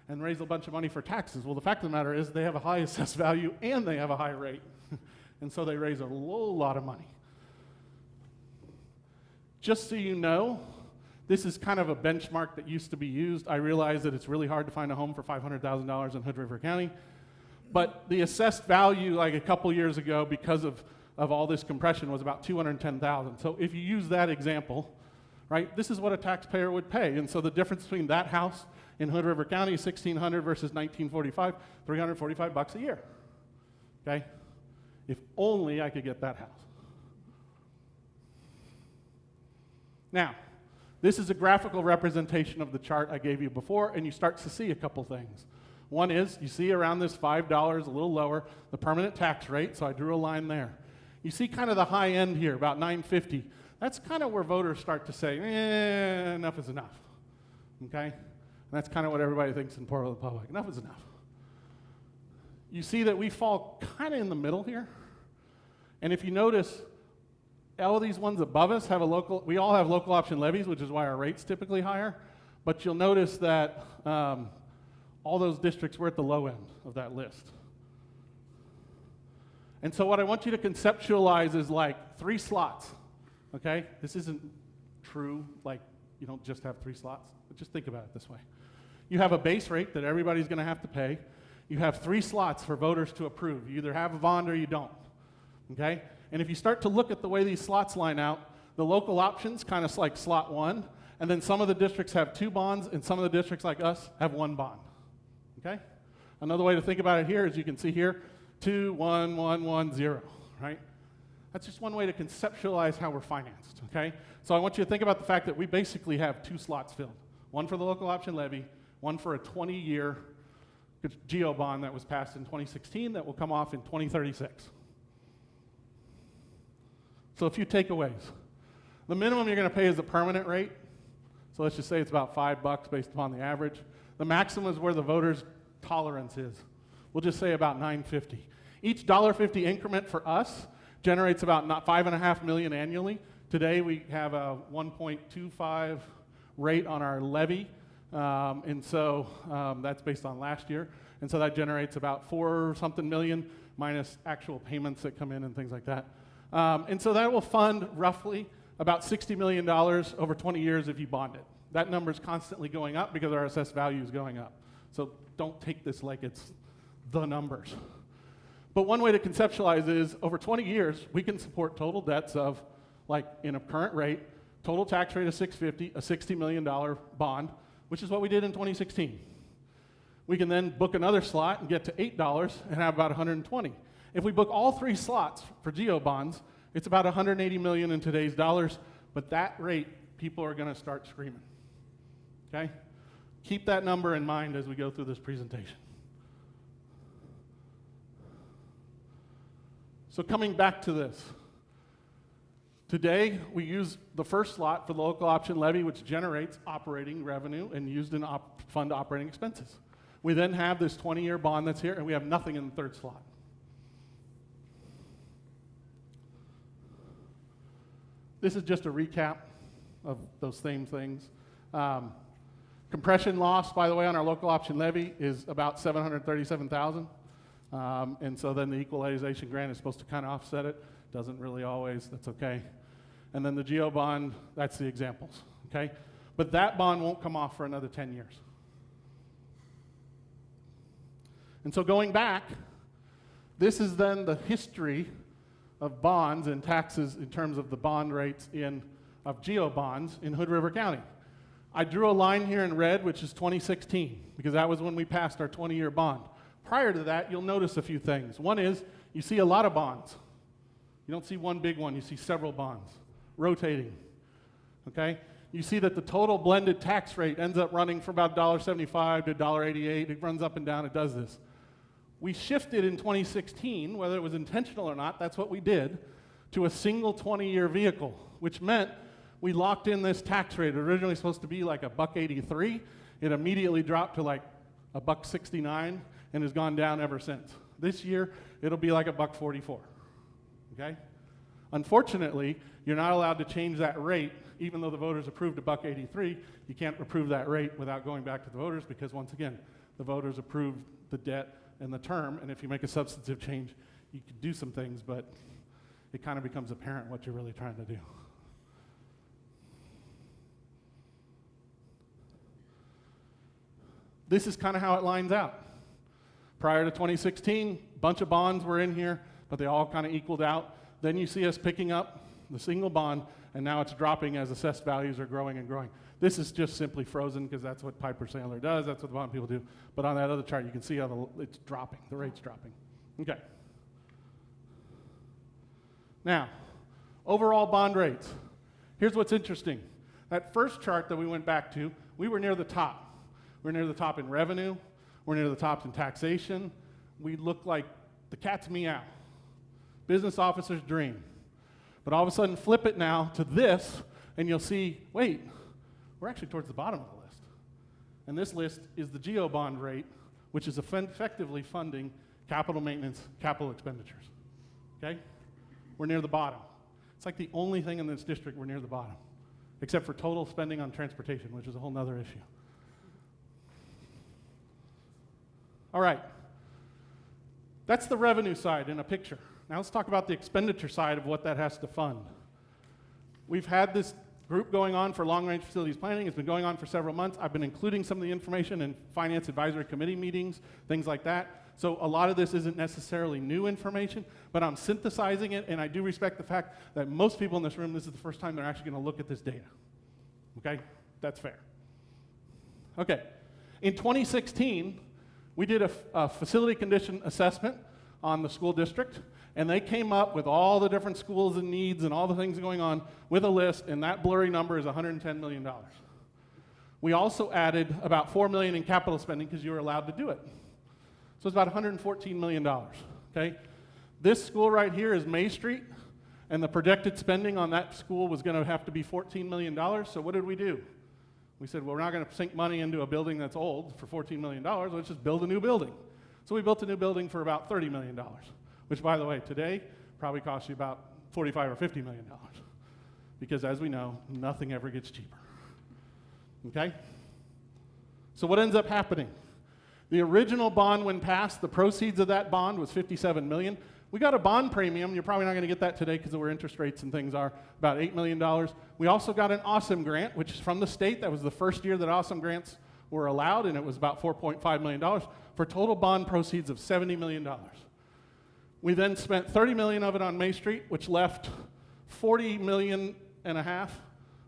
and raise a bunch of money for taxes. Well, the fact of the matter is they have a high assessed value and they have a high rate. And so they raise a whole lot of money. Just so you know, this is kind of a benchmark that used to be used. I realize that it's really hard to find a home for $500,000 in Hood River County. But the assessed value, like a couple years ago, because of all this compression, was about $210,000. So if you use that example, right, this is what a taxpayer would pay. And so the difference between that house in Hood River County, $1,600 versus $1,945, $345 a year. Okay? If only I could get that house. Now, this is a graphical representation of the chart I gave you before, and you start to see a couple things. One is, you see around this $5, a little lower, the permanent tax rate, so I drew a line there. You see kind of the high end here, about $950. That's kind of where voters start to say, enough is enough, okay? And that's kind of what everybody thinks in Portland Public. Enough is enough. You see that we fall kind of in the middle here. And if you notice, all of these ones above us have we all have local option levies, which is why our rate's typically higher. But you'll notice that all those districts were at the low end of that list. And so what I want you to conceptualize is like 3 slots, okay? This isn't true, like you don't just have 3 slots, but just think about it this way. You have a base rate that everybody's gonna have to pay. You have 3 slots for voters to approve. You either have a bond or you don't, okay? And if you start to look at the way these slots line out, the local options kind of like slot 1, and then some of the districts have 2 bonds, and some of the districts like us have 1 bond, okay? Another way to think about it here is you can see here, 2, 1, 1, 1, 0, right? That's just one way to conceptualize how we're financed, okay? So I want you to think about the fact that we basically have 2 slots filled. One for the local option levy, one for a 20-year GEO bond that was passed in 2016 that will come off in 2036. So a few takeaways. The minimum you're going to pay is the permanent rate. So let's just say it's about $5 based upon the average. The maximum is where the voter's tolerance is. We'll just say about $9.50. Each $1.50 increment for us generates about $5.5 million annually. Today we have a 1.25 rate on our levy, and so that's based on last year. And so that generates about 4-something million minus actual payments that come in and things like that. And so that will fund roughly about $60 million over 20 years if you bond it. That number is constantly going up because our assessed value is going up. So don't take this like it's the numbers. But one way to conceptualize is over 20 years, we can support total debts of, like in a current rate, total tax rate of $650, a $60 million bond, which is what we did in 2016. We can then book another slot and get to $8 and have about 120. If we book all 3 slots for GEO bonds, it's about $180 million in today's dollars, but that rate people are going to start screaming. Okay? Keep that number in mind as we go through this presentation. So coming back to this. Today, we use the first slot for the local option levy, which generates operating revenue and used in fund operating expenses. We then have this 20-year bond that's here, and we have nothing in the third slot. This is just a recap of those same things. Compression loss, by the way, on our local option levy is about $737,000. And so then the equalization grant is supposed to kind of offset it. Doesn't really always, that's okay. And then the GEO bond, that's the examples, okay? But that bond won't come off for another 10 years. And so going back, this is then the history of bonds and taxes in terms of the bond rates of GEO bonds in Hood River County. I drew a line here in red, which is 2016, because that was when we passed our 20-year bond. Prior to that, you'll notice a few things. One is you see a lot of bonds. You don't see one big one, you see several bonds rotating, okay? You see that the total blended tax rate ends up running from about $1.75 to $1.88. It runs up and down, it does this. We shifted in 2016, whether it was intentional or not, that's what we did, to a single 20-year vehicle, which meant we locked in this tax rate. Originally supposed to be like $1.83. It immediately dropped to like $1.69 and has gone down ever since. This year, it'll be like $1.44, okay? Unfortunately, you're not allowed to change that rate, even though the voters approved $1.83. You can't approve that rate without going back to the voters because, once again, the voters approved the debt and the term, and if you make a substantive change, you can do some things, but it kind of becomes apparent what you're really trying to do. This is kind of how it lines out. Prior to 2016, a bunch of bonds were in here, but they all kind of equaled out. Then you see us picking up the single bond, and now it's dropping as assessed values are growing and growing. This is just simply frozen because that's what Piper Sandler does, that's what the bond people do. But on that other chart, you can see how it's dropping, the rate's dropping. Okay. Now, overall bond rates. Here's what's interesting. That first chart that we went back to, we were near the top. We're near the top in revenue, we're near the top in taxation. We look like the cat's meow. Business officer's dream. But all of a sudden, flip it now to this, and you'll see, wait, we're actually towards the bottom of the list. And this list is the GEO bond rate, which is effectively funding capital maintenance, capital expenditures. Okay? We're near the bottom. It's like the only thing in this district we're near the bottom, except for total spending on transportation, which is a whole nother issue. All right. That's the revenue side in a picture. Now let's talk about the expenditure side of what that has to fund. We've had this group going on for long-range facilities planning. It's been going on for several months. I've been including some of the information in finance advisory committee meetings, things like that. So a lot of this isn't necessarily new information, but I'm synthesizing it, and I do respect the fact that most people in this room, this is the first time they're actually going to look at this data. Okay? That's fair. Okay. In 2016, we did a facility condition assessment on the school district, and they came up with all the different schools and needs and all the things going on with a list, and that blurry number is $110 million. We also added about $4 million in capital spending because you were allowed to do it. So it's about $114 million, okay? This school right here is May Street, and the projected spending on that school was gonna have to be $14 million, so what did we do? We said, well, we're not gonna sink money into a building that's old for $14 million, let's just build a new building. So we built a new building for about $30 million, which, by the way, today probably costs you about $45 or $50 million, because as we know, nothing ever gets cheaper, okay? So what ends up happening? The original bond, when passed, the proceeds of that bond was $57 million. We got a bond premium. You're probably not going to get that today because of where interest rates and things are, about $8 million. We also got an Awesome grant, which is from the state. That was the first year that Awesome grants were allowed, and it was about $4.5 million for total bond proceeds of $70 million. We then spent $30 million of it on May Street, which left $40 million and a half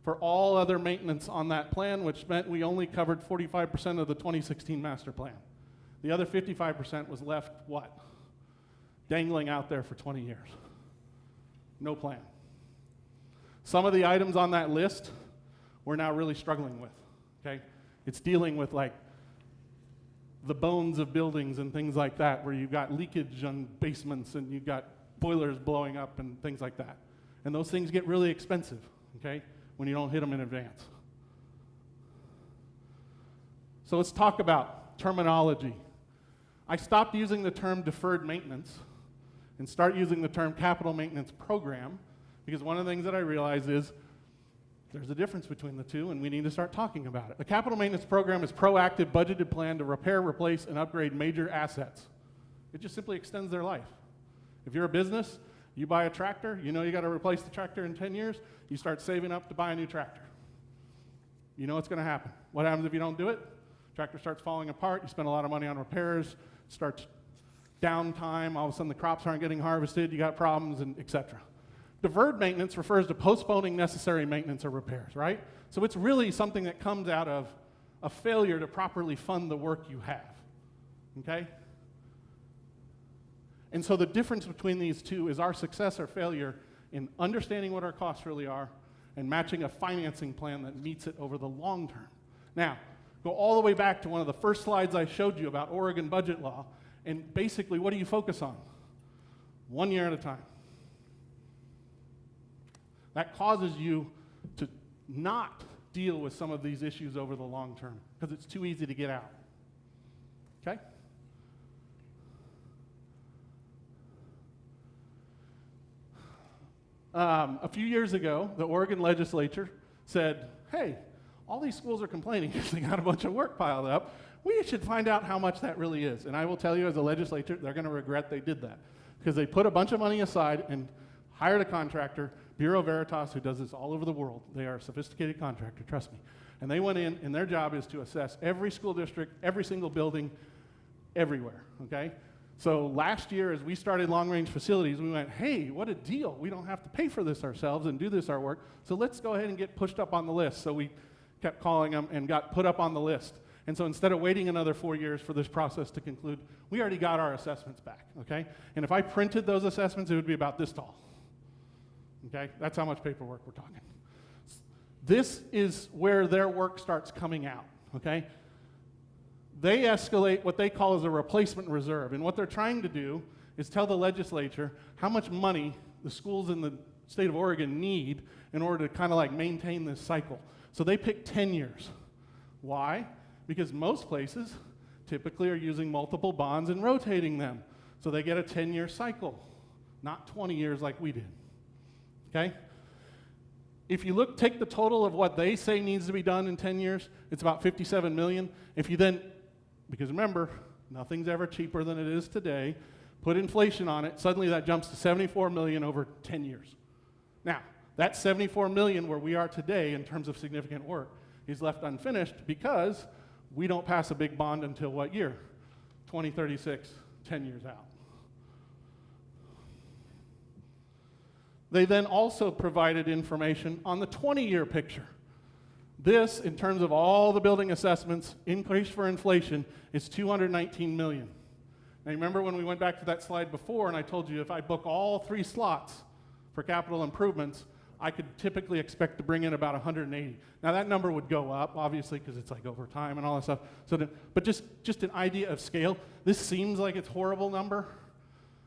for all other maintenance on that plan, which meant we only covered 45% of the 2016 master plan. The other 55% was left what? Dangling out there for 20 years. No plan. Some of the items on that list we're now really struggling with, okay? It's dealing with like the bones of buildings and things like that, where you've got leakage on basements and you've got boilers blowing up and things like that. And those things get really expensive, okay, when you don't hit them in advance. So let's talk about terminology. I stopped using the term deferred maintenance and start using the term capital maintenance program, because one of the things that I realized is there's a difference between the two, and we need to start talking about it. A capital maintenance program is proactive, budgeted plan to repair, replace, and upgrade major assets. It just simply extends their life. If you're a business, you buy a tractor, you know you got to replace the tractor in 10 years, you start saving up to buy a new tractor. You know what's going to happen. What happens if you don't do it? Tractor starts falling apart, you spend a lot of money on repairs, starts downtime, all of a sudden the crops aren't getting harvested, you got problems, and et cetera. Deferred maintenance refers to postponing necessary maintenance or repairs, right? So it's really something that comes out of a failure to properly fund the work you have, okay? And so the difference between these two is our success or failure in understanding what our costs really are and matching a financing plan that meets it over the long term. Now, go all the way back to one of the first slides I showed you about Oregon budget law, and basically what do you focus on? 1 year at a time. That causes you to not deal with some of these issues over the long term because it's too easy to get out. Okay? A few years ago, the Oregon legislature said, hey, all these schools are complaining because they got a bunch of work piled up. We should find out how much that really is. And I will tell you, as a legislature, they're going to regret they did that because they put a bunch of money aside and hired a contractor, Bureau Veritas, who does this all over the world. They are a sophisticated contractor, trust me. And they went in, and their job is to assess every school district, every single building, everywhere, okay? So last year, as we started long-range facilities, we went, hey, what a deal. We don't have to pay for this ourselves and do this our work, so let's go ahead and get pushed up on the list. So we kept calling them and got put up on the list. And so instead of waiting another 4 years for this process to conclude, we already got our assessments back, okay? And if I printed those assessments, it would be about this tall. Okay, that's how much paperwork we're talking. This is where their work starts coming out, okay? They escalate what they call as a replacement reserve, and what they're trying to do is tell the legislature how much money the schools in the state of Oregon need in order to kind of like maintain this cycle. So they pick 10 years. Why? Because most places typically are using multiple bonds and rotating them. So they get a 10-year cycle, not 20 years like we did. Okay? If you look, take the total of what they say needs to be done in 10 years, it's about 57 million. If you then, because remember, nothing's ever cheaper than it is today, put inflation on it, suddenly that jumps to 74 million over 10 years. Now, that 74 million where we are today in terms of significant work is left unfinished because we don't pass a big bond until what year? 2036, 10 years out. They then also provided information on the 20-year picture. This, in terms of all the building assessments, increase for inflation, is 219 million. Now remember when we went back to that slide before and I told you if I book all 3 slots for capital improvements, I could typically expect to bring in about 180. Now that number would go up, obviously, because it's like over time and all that stuff. So, but just an idea of scale. This seems like it's a horrible number,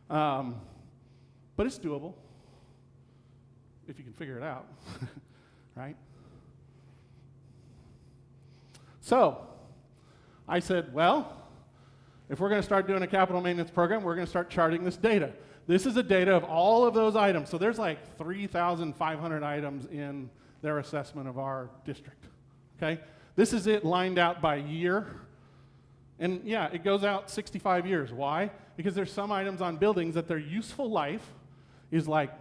but it's doable if you can figure it out, right? So I said, well, if we're going to start doing a capital maintenance program, we're going to start charting this data. This is the data of all of those items. So there's like 3,500 items in their assessment of our district, okay? This is it lined out by year. And yeah, it goes out 65 years. Why? Because there's some items on buildings that their useful life is like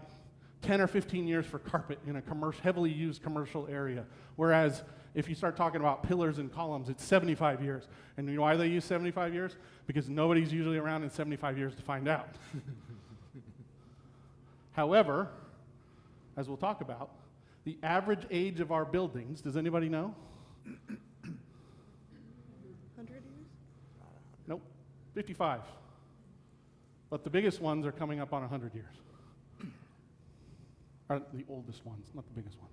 10 or 15 years for carpet in a heavily used commercial area. Whereas if you start talking about pillars and columns, it's 75 years. And you know why they use 75 years? Because nobody's usually around in 75 years to find out. However, as we'll talk about, the average age of our buildings, does anybody know? 100 years? Nope, 55. But the biggest ones are coming up on 100 years. Are the oldest ones, not the biggest one.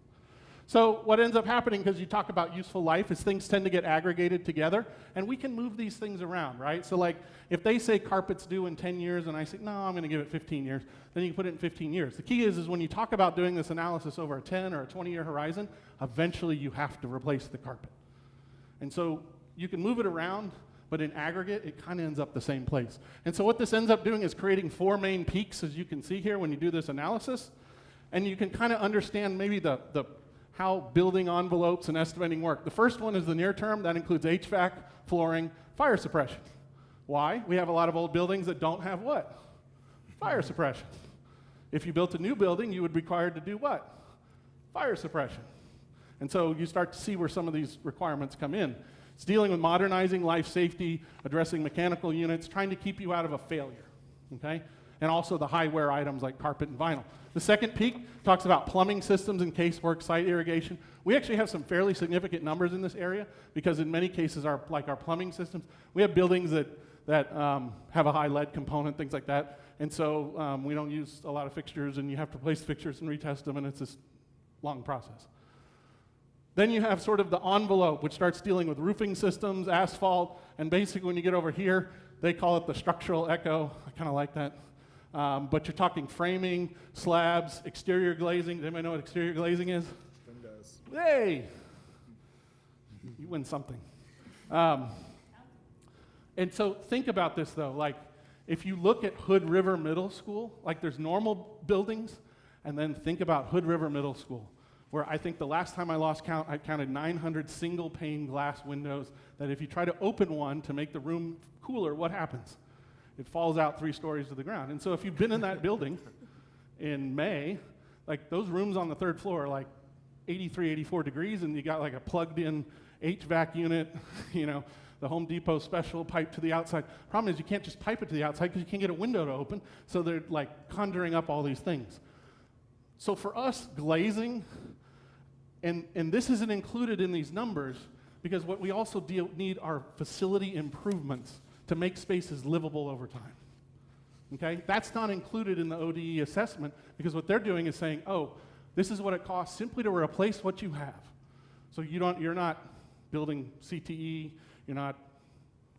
So what ends up happening, because you talk about useful life, is things tend to get aggregated together, and we can move these things around, right? So like, if they say carpet's due in 10 years, and I say, no, I'm gonna give it 15 years, then you can put it in 15 years. The key is when you talk about doing this analysis over a 10 or a 20-year horizon, eventually you have to replace the carpet. And so you can move it around, but in aggregate, it kind of ends up the same place. And so what this ends up doing is creating 4 main peaks, as you can see here when you do this analysis, and you can kind of understand maybe how building envelopes and estimating work. The first one is the near term. That includes HVAC, flooring, fire suppression. Why? We have a lot of old buildings that don't have what? Fire suppression. If you built a new building, you would be required to do what? Fire suppression. And so you start to see where some of these requirements come in. It's dealing with modernizing life safety, addressing mechanical units, trying to keep you out of a failure, okay? And also the high wear items like carpet and vinyl. The second peak talks about plumbing systems and casework, site irrigation. We actually have some fairly significant numbers in this area because in many cases, our plumbing systems, we have buildings that have a high lead component, things like that. And so we don't use a lot of fixtures, and you have to replace fixtures and retest them, and it's this long process. Then you have sort of the envelope, which starts dealing with roofing systems, asphalt, and basically when you get over here, they call it the structural echo. I kind of like that. But you're talking framing, slabs, exterior glazing. Does anybody know what exterior glazing is? Windows. Hey! You win something. And so think about this, though. Like, if you look at Hood River Middle School, like there's normal buildings, and then think about Hood River Middle School, where I think the last time I lost count, I counted 900 single-pane glass windows that if you try to open one to make the room cooler, what happens? It falls out 3 stories to the ground. And so if you've been in that building in May, like those rooms on the 3rd floor are like 83, 84 degrees, and you got like a plugged-in HVAC unit, you know, the Home Depot special pipe to the outside. Problem is you can't just pipe it to the outside because you can't get a window to open, so they're like conjuring up all these things. So for us, glazing, and this isn't included in these numbers because what we also need are facility improvements to make spaces livable over time. Okay? That's not included in the ODE assessment because what they're doing is saying, oh, this is what it costs simply to replace what you have. So you're not building CTE, you're not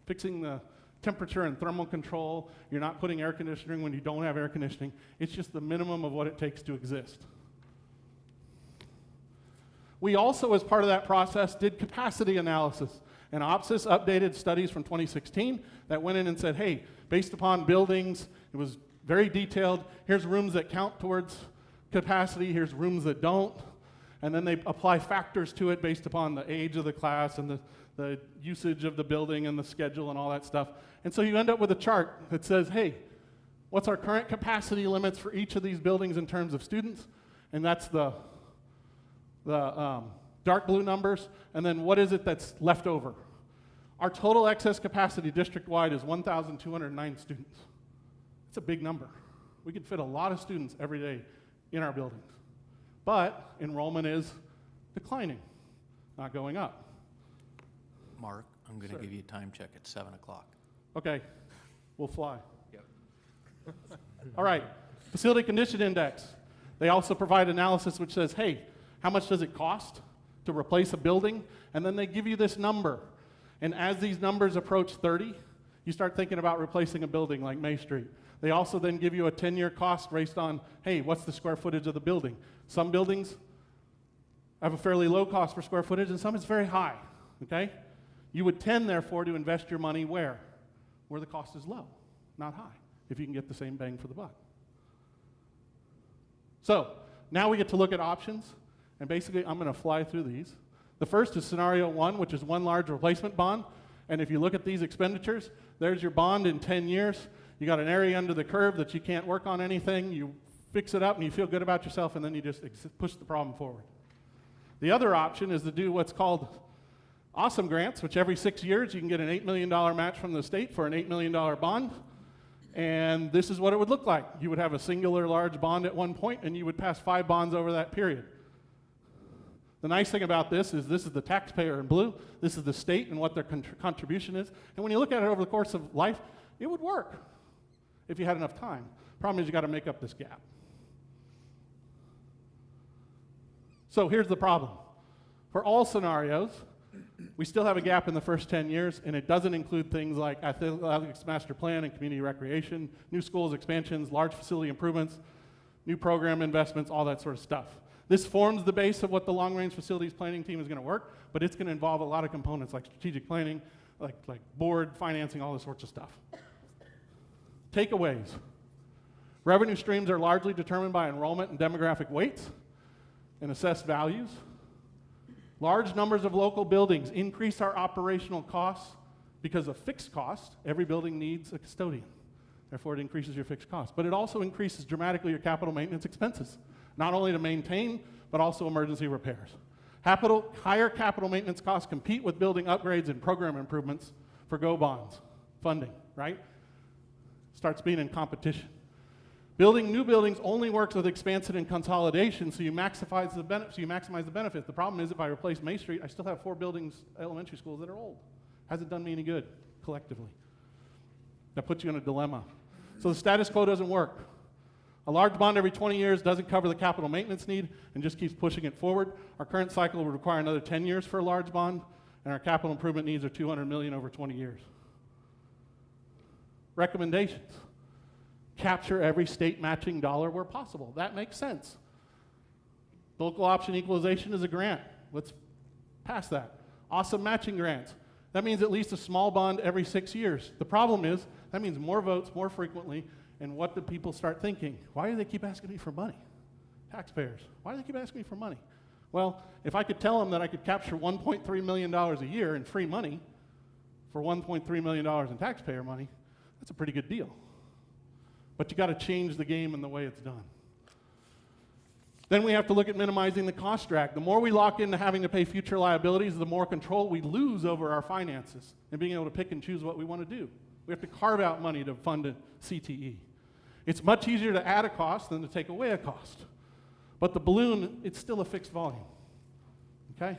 fixing the temperature and thermal control, you're not putting air conditioning when you don't have air conditioning. It's just the minimum of what it takes to exist. We also, as part of that process, did capacity analysis. And OPSIS updated studies from 2016 that went in and said, hey, based upon buildings, it was very detailed. Here's rooms that count towards capacity. Here's rooms that don't. And then they apply factors to it based upon the age of the class and the usage of the building and the schedule and all that stuff. And so you end up with a chart that says, hey, what's our current capacity limits for each of these buildings in terms of students? And that's the dark blue numbers, and then what is it that's left over? Our total excess capacity district-wide is 1,209 students. It's a big number. We could fit a lot of students every day in our buildings. But enrollment is declining, not going up. Mark, I'm going to give you a time check at 7 o'clock. Okay, we'll fly. Yep. All right, Facility Condition Index. They also provide analysis which says, hey, how much does it cost to replace a building? And then they give you this number. And as these numbers approach 30, you start thinking about replacing a building like May Street. They also then give you a 10-year cost based on, hey, what's the square footage of the building? Some buildings have a fairly low cost per square footage, and some is very high, okay? You would tend, therefore, to invest your money where? Where the cost is low, not high, if you can get the same bang for the buck. So, now we get to look at options. And basically, I'm going to fly through these. The first is scenario 1, which is one large replacement bond. And if you look at these expenditures, there's your bond in 10 years. You got an area under the curve that you can't work on anything. You fix it up and you feel good about yourself, and then you just push the problem forward. The other option is to do what's called awesome grants, which every 6 years you can get an $8 million match from the state for an $8 million bond. And this is what it would look like. You would have a singular large bond at one point, and you would pass 5 bonds over that period. The nice thing about this is the taxpayer in blue, this is the state and what their contribution is. And when you look at it over the course of life, it would work if you had enough time. Problem is you got to make up this gap. So here's the problem. For all scenarios, we still have a gap in the first 10 years, and it doesn't include things like athletics master plan and community recreation, new schools expansions, large facility improvements, new program investments, all that sort of stuff. This forms the base of what the long-range facilities planning team is going to work, but it's going to involve a lot of components like strategic planning, like board financing, all this sorts of stuff. Takeaways. Revenue streams are largely determined by enrollment and demographic weights and assessed values. Large numbers of local buildings increase our operational costs because of fixed costs. Every building needs a custodian. Therefore, it increases your fixed costs. But it also increases dramatically your capital maintenance expenses, not only to maintain, but also emergency repairs. Higher capital maintenance costs compete with building upgrades and program improvements for GO bonds funding, right? Starts being in competition. Building new buildings only works with expansion and consolidation, so you maximize the benefit. The problem is if I replace May Street, I still have 4 buildings, elementary schools that are old. Hasn't done me any good collectively. That puts you in a dilemma. So the status quo doesn't work. A large bond every 20 years doesn't cover the capital maintenance need and just keeps pushing it forward. Our current cycle would require another 10 years for a large bond, and our capital improvement needs are $200 million over 20 years. Recommendations. Capture every state matching dollar where possible. That makes sense. Local option equalization is a grant. Let's pass that. Awesome matching grants. That means at least a small bond every 6 years. The problem is, that means more votes more frequently, and what do people start thinking? Why do they keep asking me for money? Taxpayers. Why do they keep asking me for money? Well, if I could tell them that I could capture $1.3 million a year in free money for $1.3 million in taxpayer money, that's a pretty good deal. But you got to change the game and the way it's done. Then we have to look at minimizing the cost drag. The more we lock into having to pay future liabilities, the more control we lose over our finances and being able to pick and choose what we want to do. We have to carve out money to fund a CTE. It's much easier to add a cost than to take away a cost. But the balloon, it's still a fixed volume. Okay?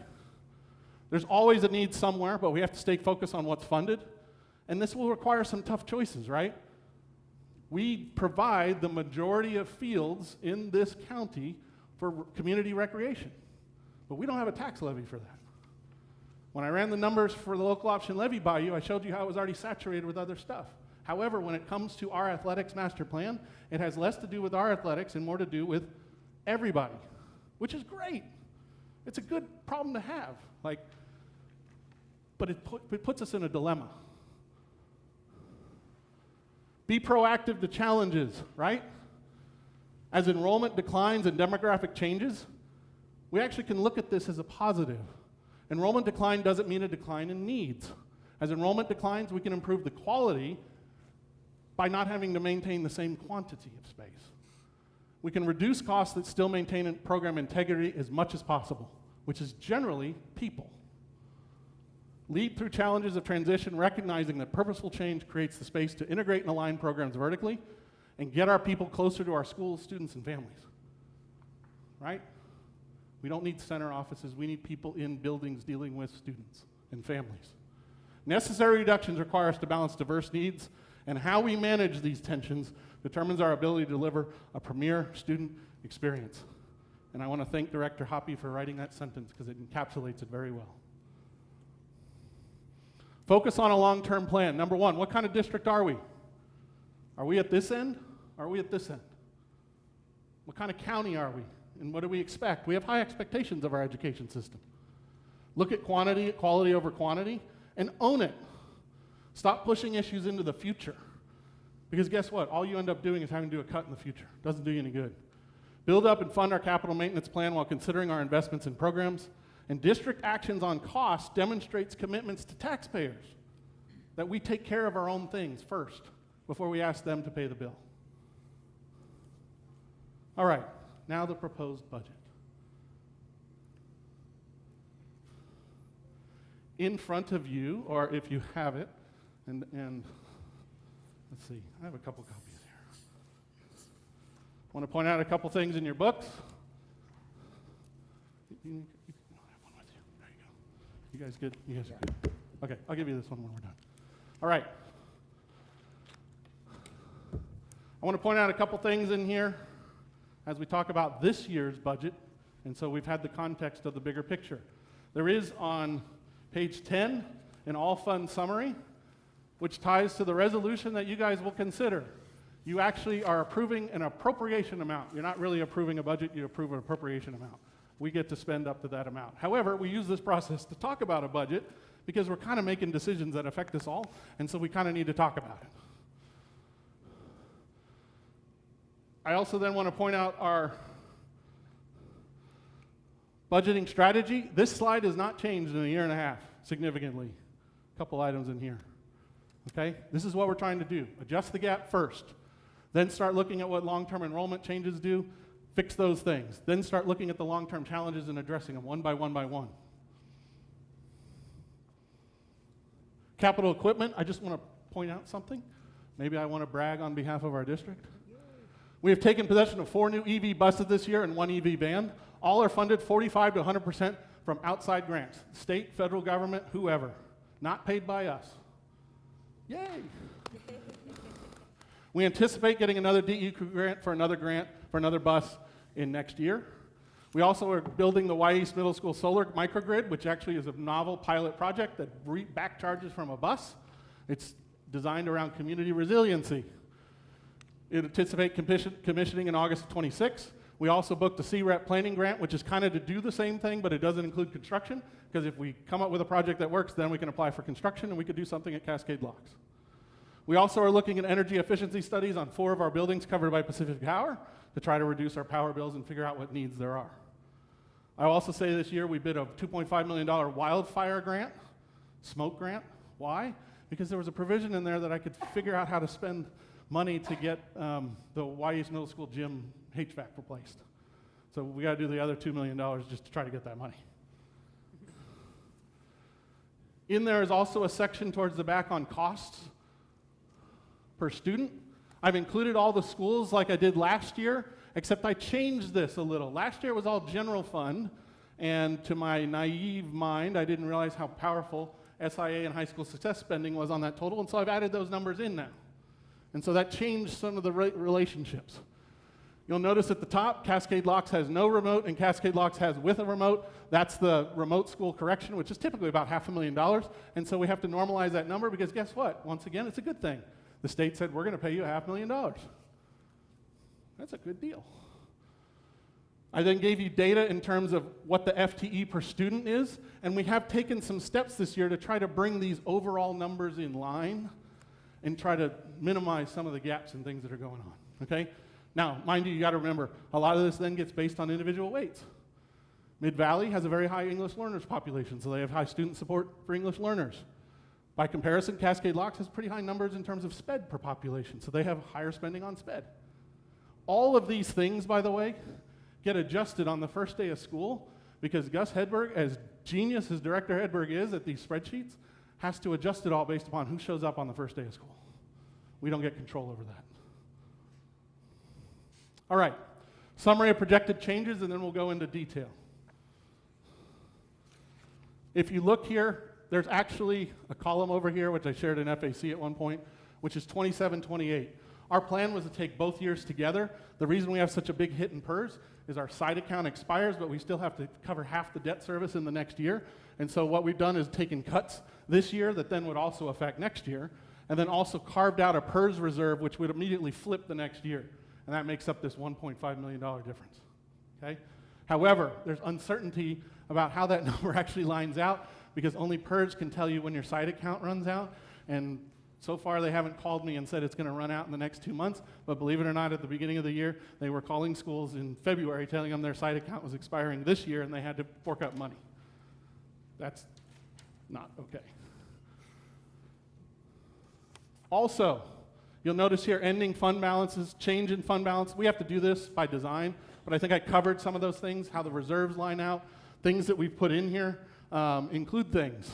There's always a need somewhere, but we have to stay focused on what's funded. And this will require some tough choices, right? We provide the majority of fields in this county for community recreation, but we don't have a tax levy for that. When I ran the numbers for the local option levy by you, I showed you how it was already saturated with other stuff. However, when it comes to our athletics master plan, it has less to do with our athletics and more to do with everybody, which is great. It's a good problem to have, but it puts us in a dilemma. Be proactive to challenges, right? As enrollment declines and demographic changes, we actually can look at this as a positive. Enrollment decline doesn't mean a decline in needs. As enrollment declines, we can improve the quality by not having to maintain the same quantity of space. We can reduce costs that still maintain program integrity as much as possible, which is generally people. Lead through challenges of transition, recognizing that purposeful change creates the space to integrate and align programs vertically and get our people closer to our schools, students, and families. Right? We don't need center offices. We need people in buildings dealing with students and families. Necessary reductions require us to balance diverse needs, and how we manage these tensions determines our ability to deliver a premier student experience. And I want to thank Director Hoppy for writing that sentence because it encapsulates it very well. Focus on a long-term plan. Number one, what kind of district are we? Are we at this end? Or are we at this end? What kind of county are we? And what do we expect? We have high expectations of our education system. Look at quality over quantity, and own it. Stop pushing issues into the future. Because guess what? All you end up doing is having to do a cut in the future. Doesn't do you any good. Build up and fund our capital maintenance plan while considering our investments in programs. And district actions on costs demonstrates commitments to taxpayers that we take care of our own things first before we ask them to pay the bill. All right, now the proposed budget. In front of you, or if you have it, and let's see, I have a couple copies here. I want to point out a couple things in your books. You guys good? You guys are good? Okay, I'll give you this one when we're done. All right. I want to point out a couple things in here as we talk about this year's budget, and so we've had the context of the bigger picture. There is on page 10 an all-fund summary, which ties to the resolution that you guys will consider. You actually are approving an appropriation amount. You're not really approving a budget, you approve an appropriation amount. We get to spend up to that amount. However, we use this process to talk about a budget because we're kind of making decisions that affect us all, and so we kind of need to talk about it. I also then want to point out our budgeting strategy. This slide has not changed in a year and a half significantly. A couple items in here. Okay? This is what we're trying to do. Adjust the gap first. Then start looking at what long-term enrollment changes do. Fix those things. Then start looking at the long-term challenges and addressing them one by one by one. Capital equipment, I just want to point out something. Maybe I want to brag on behalf of our district. We have taken possession of 4 new EV buses this year and 1 EV van. All are funded 45 to 100% from outside grants, state, federal government, whoever. Not paid by us. Yay! We anticipate getting another DEQ grant for another bus in next year. We also are building the Y East Middle School solar microgrid, which actually is a novel pilot project that back charges from a bus. It's designed around community resiliency. It anticipate commissioning in August of 26. We also booked a CREP planning grant, which is kind of to do the same thing, but it doesn't include construction, because if we come up with a project that works, then we can apply for construction, and we could do something at Cascade Locks. We also are looking at energy efficiency studies on 4 of our buildings covered by Pacific Power to try to reduce our power bills and figure out what needs there are. I will also say this year we bid a $2.5 million wildfire grant, smoke grant. Why? Because there was a provision in there that I could figure out how to spend money to get the Y East Middle School gym HVAC replaced. So we got to do the other $2 million just to try to get that money. In there is also a section towards the back on costs per student. I've included all the schools like I did last year, except I changed this a little. Last year it was all general fund, and to my naive mind, I didn't realize how powerful SIA and high school success spending was on that total, and so I've added those numbers in now. And so that changed some of the relationships. You'll notice at the top, Cascade Locks has no remote, and Cascade Locks has with a remote. That's the remote school correction, which is typically about $500,000, and so we have to normalize that number because guess what? Once again, it's a good thing. The state said, we're going to pay you $500,000. That's a good deal. I then gave you data in terms of what the FTE per student is, and we have taken some steps this year to try to bring these overall numbers in line and try to minimize some of the gaps and things that are going on, okay? Now, mind you got to remember, a lot of this then gets based on individual weights. Mid-Valley has a very high English learners population, so they have high student support for English learners. By comparison, Cascade Locks has pretty high numbers in terms of SPED per population, so they have higher spending on SPED. All of these things, by the way, get adjusted on the first day of school because Gus Hedberg, as genius as Director Hedberg is at these spreadsheets, has to adjust it all based upon who shows up on the first day of school. We don't get control over that. All right, summary of projected changes, and then we'll go into detail. If you look here, there's actually a column over here, which I shared in FAC at one point, which is 27-28. Our plan was to take both years together. The reason we have such a big hit in PERS is our side account expires, but we still have to cover half the debt service in the next year. And so what we've done is taken cuts this year that then would also affect next year, and then also carved out a PERS reserve, which would immediately flip the next year. And that makes up this $1.5 million difference, okay? However, there's uncertainty about how that number actually lines out because only PERS can tell you when your side account runs out, and so far they haven't called me and said it's going to run out in the next 2 months, but believe it or not, at the beginning of the year, they were calling schools in February telling them their side account was expiring this year and they had to fork out money. That's not okay. Also, you'll notice here ending fund balances, change in fund balance. We have to do this by design, but I think I covered some of those things, how the reserves line out. Things that we've put in here include things,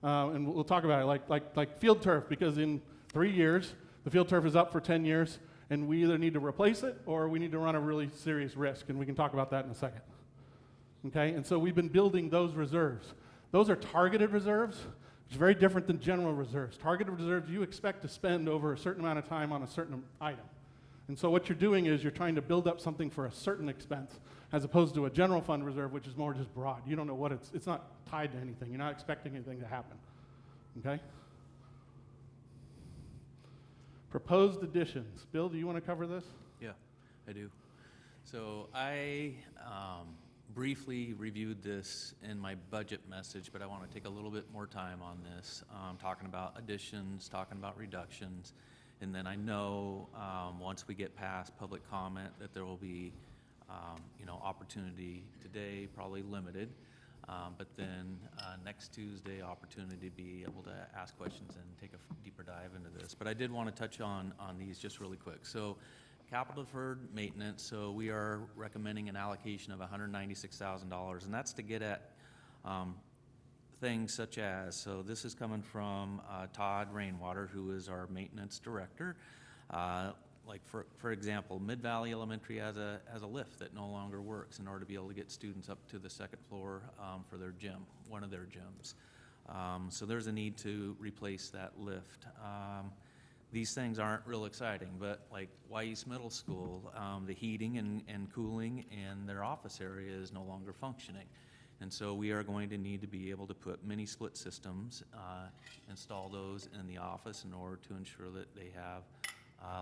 and we'll talk about it, like field turf, because in 3 years, the field turf is up for 10 years, and we either need to replace it or we need to run a really serious risk, and we can talk about that in a second. Okay, and so we've been building those reserves. Those are targeted reserves. It's very different than general reserves. Targeted reserves, you expect to spend over a certain amount of time on a certain item. And so what you're doing is you're trying to build up something for a certain expense as opposed to a general fund reserve, which is more just broad. You don't know what it's not tied to anything. You're not expecting anything to happen, okay? Proposed additions. Bill, do you want to cover this? Yeah, I do. So I briefly reviewed this in my budget message, but I want to take a little bit more time on this, talking about additions, talking about reductions. And then I know once we get past public comment that there will be, opportunity today, probably limited. But then next Tuesday, opportunity to be able to ask questions and take a deeper dive into this. But I did want to touch on these just really quick. So capital deferred maintenance, so we are recommending an allocation of $196,000, and that's to get at things such as, so this is coming from Todd Rainwater, who is our maintenance director. Like for example, Mid-Valley Elementary has a lift that no longer works in order to be able to get students up to the second floor for their gym, one of their gyms. So there's a need to replace that lift. These things aren't real exciting, but like Wyse Middle School, the heating and cooling in their office area is no longer functioning. And so we are going to need to be able to put mini split systems, install those in the office in order to ensure that they have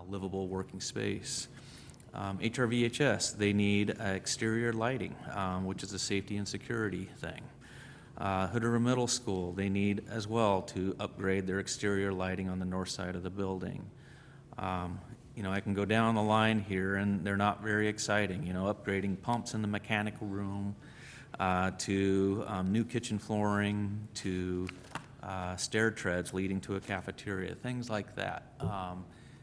livable working space. HRVHS, they need exterior lighting, which is a safety and security thing. Hood River Middle School, they need as well to upgrade their exterior lighting on the north side of the building. I can go down the line here and they're not very exciting, upgrading pumps in the mechanical room, to new kitchen flooring, to stair treads leading to a cafeteria, things like that.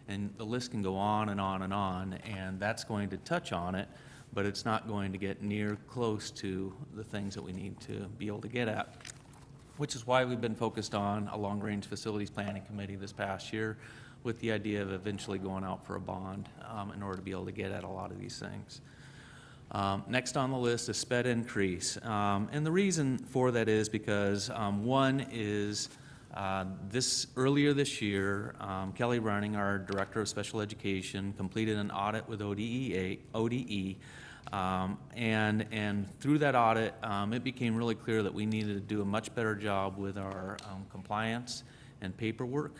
And the list can go on and on and on, and that's going to touch on it, but it's not going to get near close to the things that we need to be able to get at, which is why we've been focused on a long-range facilities planning committee this past year with the idea of eventually going out for a bond in order to be able to get at a lot of these things. Next on the list is sped increase. And the reason for that is because one is earlier this year, Kelly Running, our Director of Special Education, completed an audit with ODE. And through that audit, it became really clear that we needed to do a much better job with our compliance and paperwork.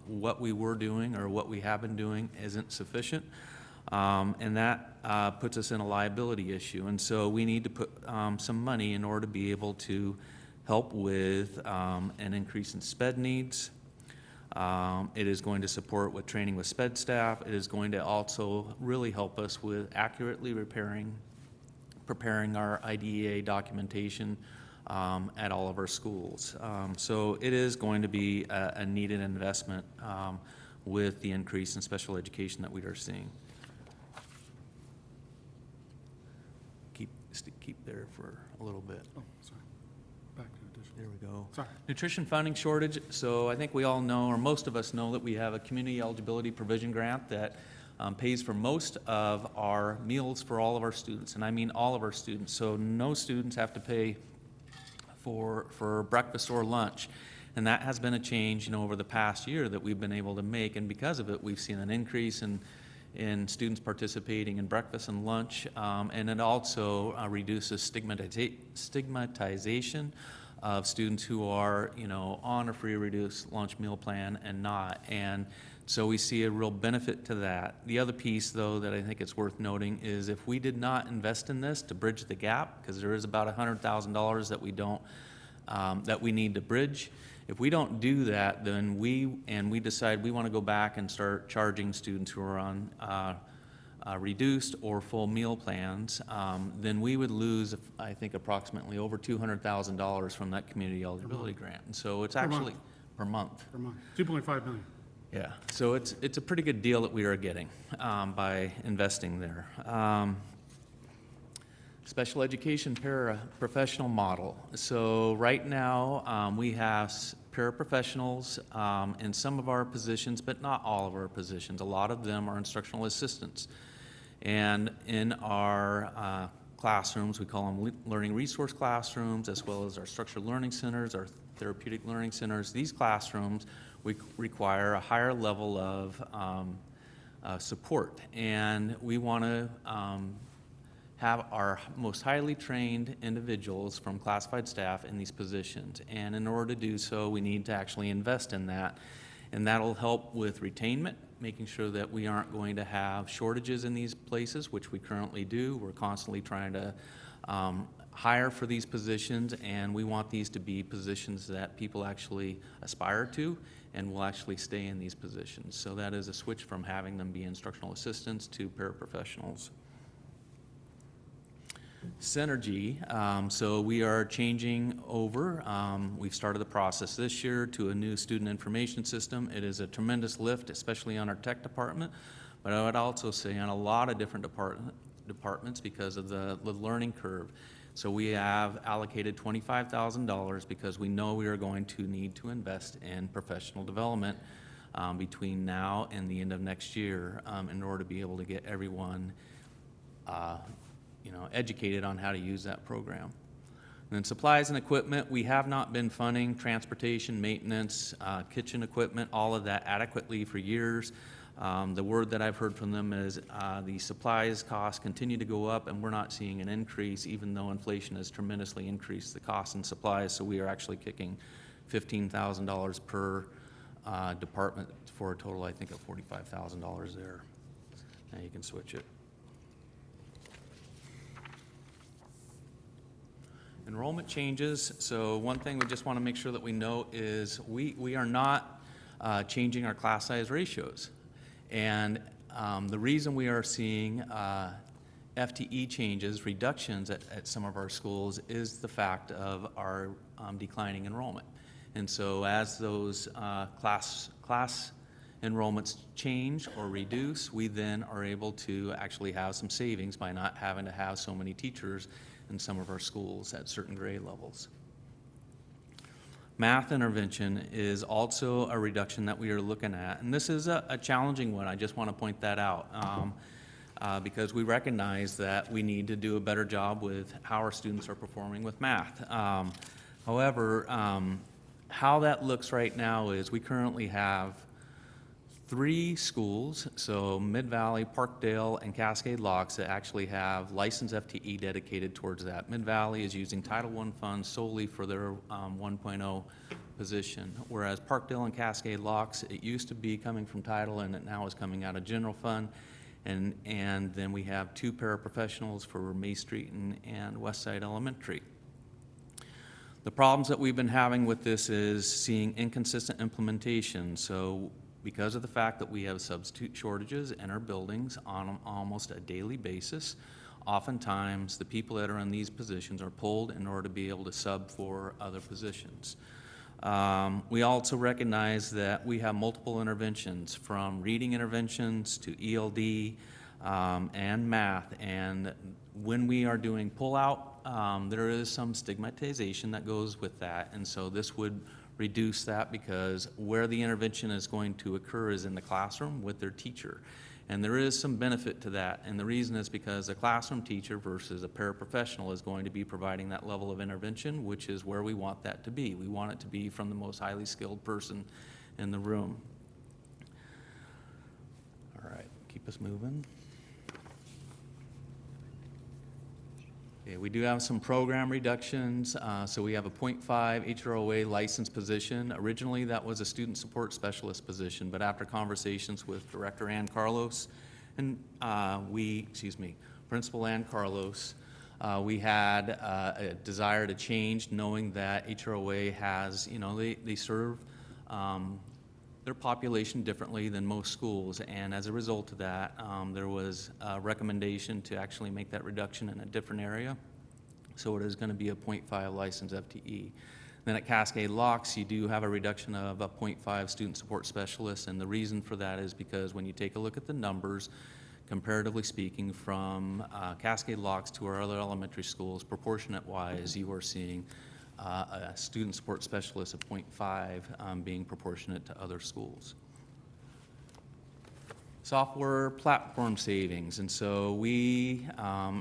What we were doing or what we have been doing isn't sufficient. And that puts us in a liability issue. And so we need to put some money in order to be able to help with an increase in SPED needs. It is going to support with training with SPED staff. It is going to also really help us with accurately preparing our IDEA documentation at all of our schools. So it is going to be a needed investment with the increase in special education that we are seeing. Keep there for a little bit. Oh, sorry. Back to additions. There we go. Sorry. Nutrition funding shortage. So I think we all know, or most of us know, that we have a community eligibility provision grant that pays for most of our meals for all of our students, and I mean all of our students. So no students have to pay for breakfast or lunch. And that has been a change, over the past year that we've been able to make, and because of it, we've seen an increase in students participating in breakfast and lunch, and it also reduces stigmatization of students who are, on a free or reduced lunch meal plan and not. And so we see a real benefit to that. The other piece, though, that I think it's worth noting is if we did not invest in this to bridge the gap, because there is about $100,000 that we don't, that we need to bridge. If we don't do that, then we decide we want to go back and start charging students who are on reduced or full meal plans, then we would lose, I think, approximately over $200,000 from that community eligibility grant. And so it's actually per month. Per month. 2.5 million. Yeah, so it's a pretty good deal that we are getting by investing there. Special education paraprofessional model. So right now, we have paraprofessionals in some of our positions, but not all of our positions. A lot of them are instructional assistants. And in our classrooms, we call them learning resource classrooms, as well as our structured learning centers, our therapeutic learning centers. These classrooms, we require a higher level of support. And we want to have our most highly trained individuals from classified staff in these positions. And in order to do so, we need to actually invest in that. And that'll help with retainment, making sure that we aren't going to have shortages in these places, which we currently do. We're constantly trying to hire for these positions, and we want these to be positions that people actually aspire to and will actually stay in these positions. So that is a switch from having them be instructional assistants to paraprofessionals. Synergy, so we are changing over. We've started the process this year to a new student information system. It is a tremendous lift, especially on our tech department, but I would also say on a lot of different departments because of the learning curve. So we have allocated $25,000 because we know we are going to need to invest in professional development between now and the end of next year in order to be able to get everyone educated on how to use that program. And then supplies and equipment, we have not been funding transportation, maintenance, kitchen equipment, all of that adequately for years. The word that I've heard from them is the supplies costs continue to go up, and we're not seeing an increase, even though inflation has tremendously increased the cost in supplies. So we are actually kicking $15,000 per department for a total, I think, of $45,000 there. Now you can switch it. Enrollment changes. So one thing we just want to make sure that we know is we are not changing our class size ratios. And the reason we are seeing FTE changes, reductions at some of our schools, is the fact of our declining enrollment. And so as those class enrollments change or reduce, we then are able to actually have some savings by not having to have so many teachers in some of our schools at certain grade levels. Math intervention is also a reduction that we are looking at, and this is a challenging one. I just want to point that out because we recognize that we need to do a better job with how our students are performing with math. However, how that looks right now is we currently have 3 schools, so Mid-Valley, Parkdale, and Cascade Locks, that actually have licensed FTE dedicated towards that. Mid-Valley is using Title I funds solely for their 1.0 position, whereas Parkdale and Cascade Locks, it used to be coming from Title, and it now is coming out of general fund. And then we have 2 paraprofessionals for May Street and Westside Elementary. The problems that we've been having with this is seeing inconsistent implementation. So because of the fact that we have substitute shortages in our buildings on almost a daily basis, oftentimes the people that are in these positions are pulled in order to be able to sub for other positions. We also recognize that we have multiple interventions, from reading interventions to ELD and math, and when we are doing pull-out, there is some stigmatization that goes with that, and so this would reduce that, because where the intervention is going to occur is in the classroom with their teacher. And there is some benefit to that, and the reason is because a classroom teacher versus a paraprofessional is going to be providing that level of intervention, which is where we want that to be. We want it to be from the most highly skilled person in the room. All right, keep us moving. Okay, we do have some program reductions. So we have a 0.5 HROA licensed position. Originally, that was a student support specialist position, but after conversations with Director Ann Carlos and Principal Ann Carlos, we had a desire to change, knowing that HROA has, they serve their population differently than most schools, and as a result of that, there was a recommendation to actually make that reduction in a different area. So it is going to be a 0.5 licensed FTE. Then at Cascade Locks, you do have a reduction of a 0.5 student support specialist, and the reason for that is because when you take a look at the numbers, comparatively speaking, from Cascade Locks to our other elementary schools, proportionate-wise, you are seeing a student support specialist of 0.5 being proportionate to other schools. Software platform savings, and so we,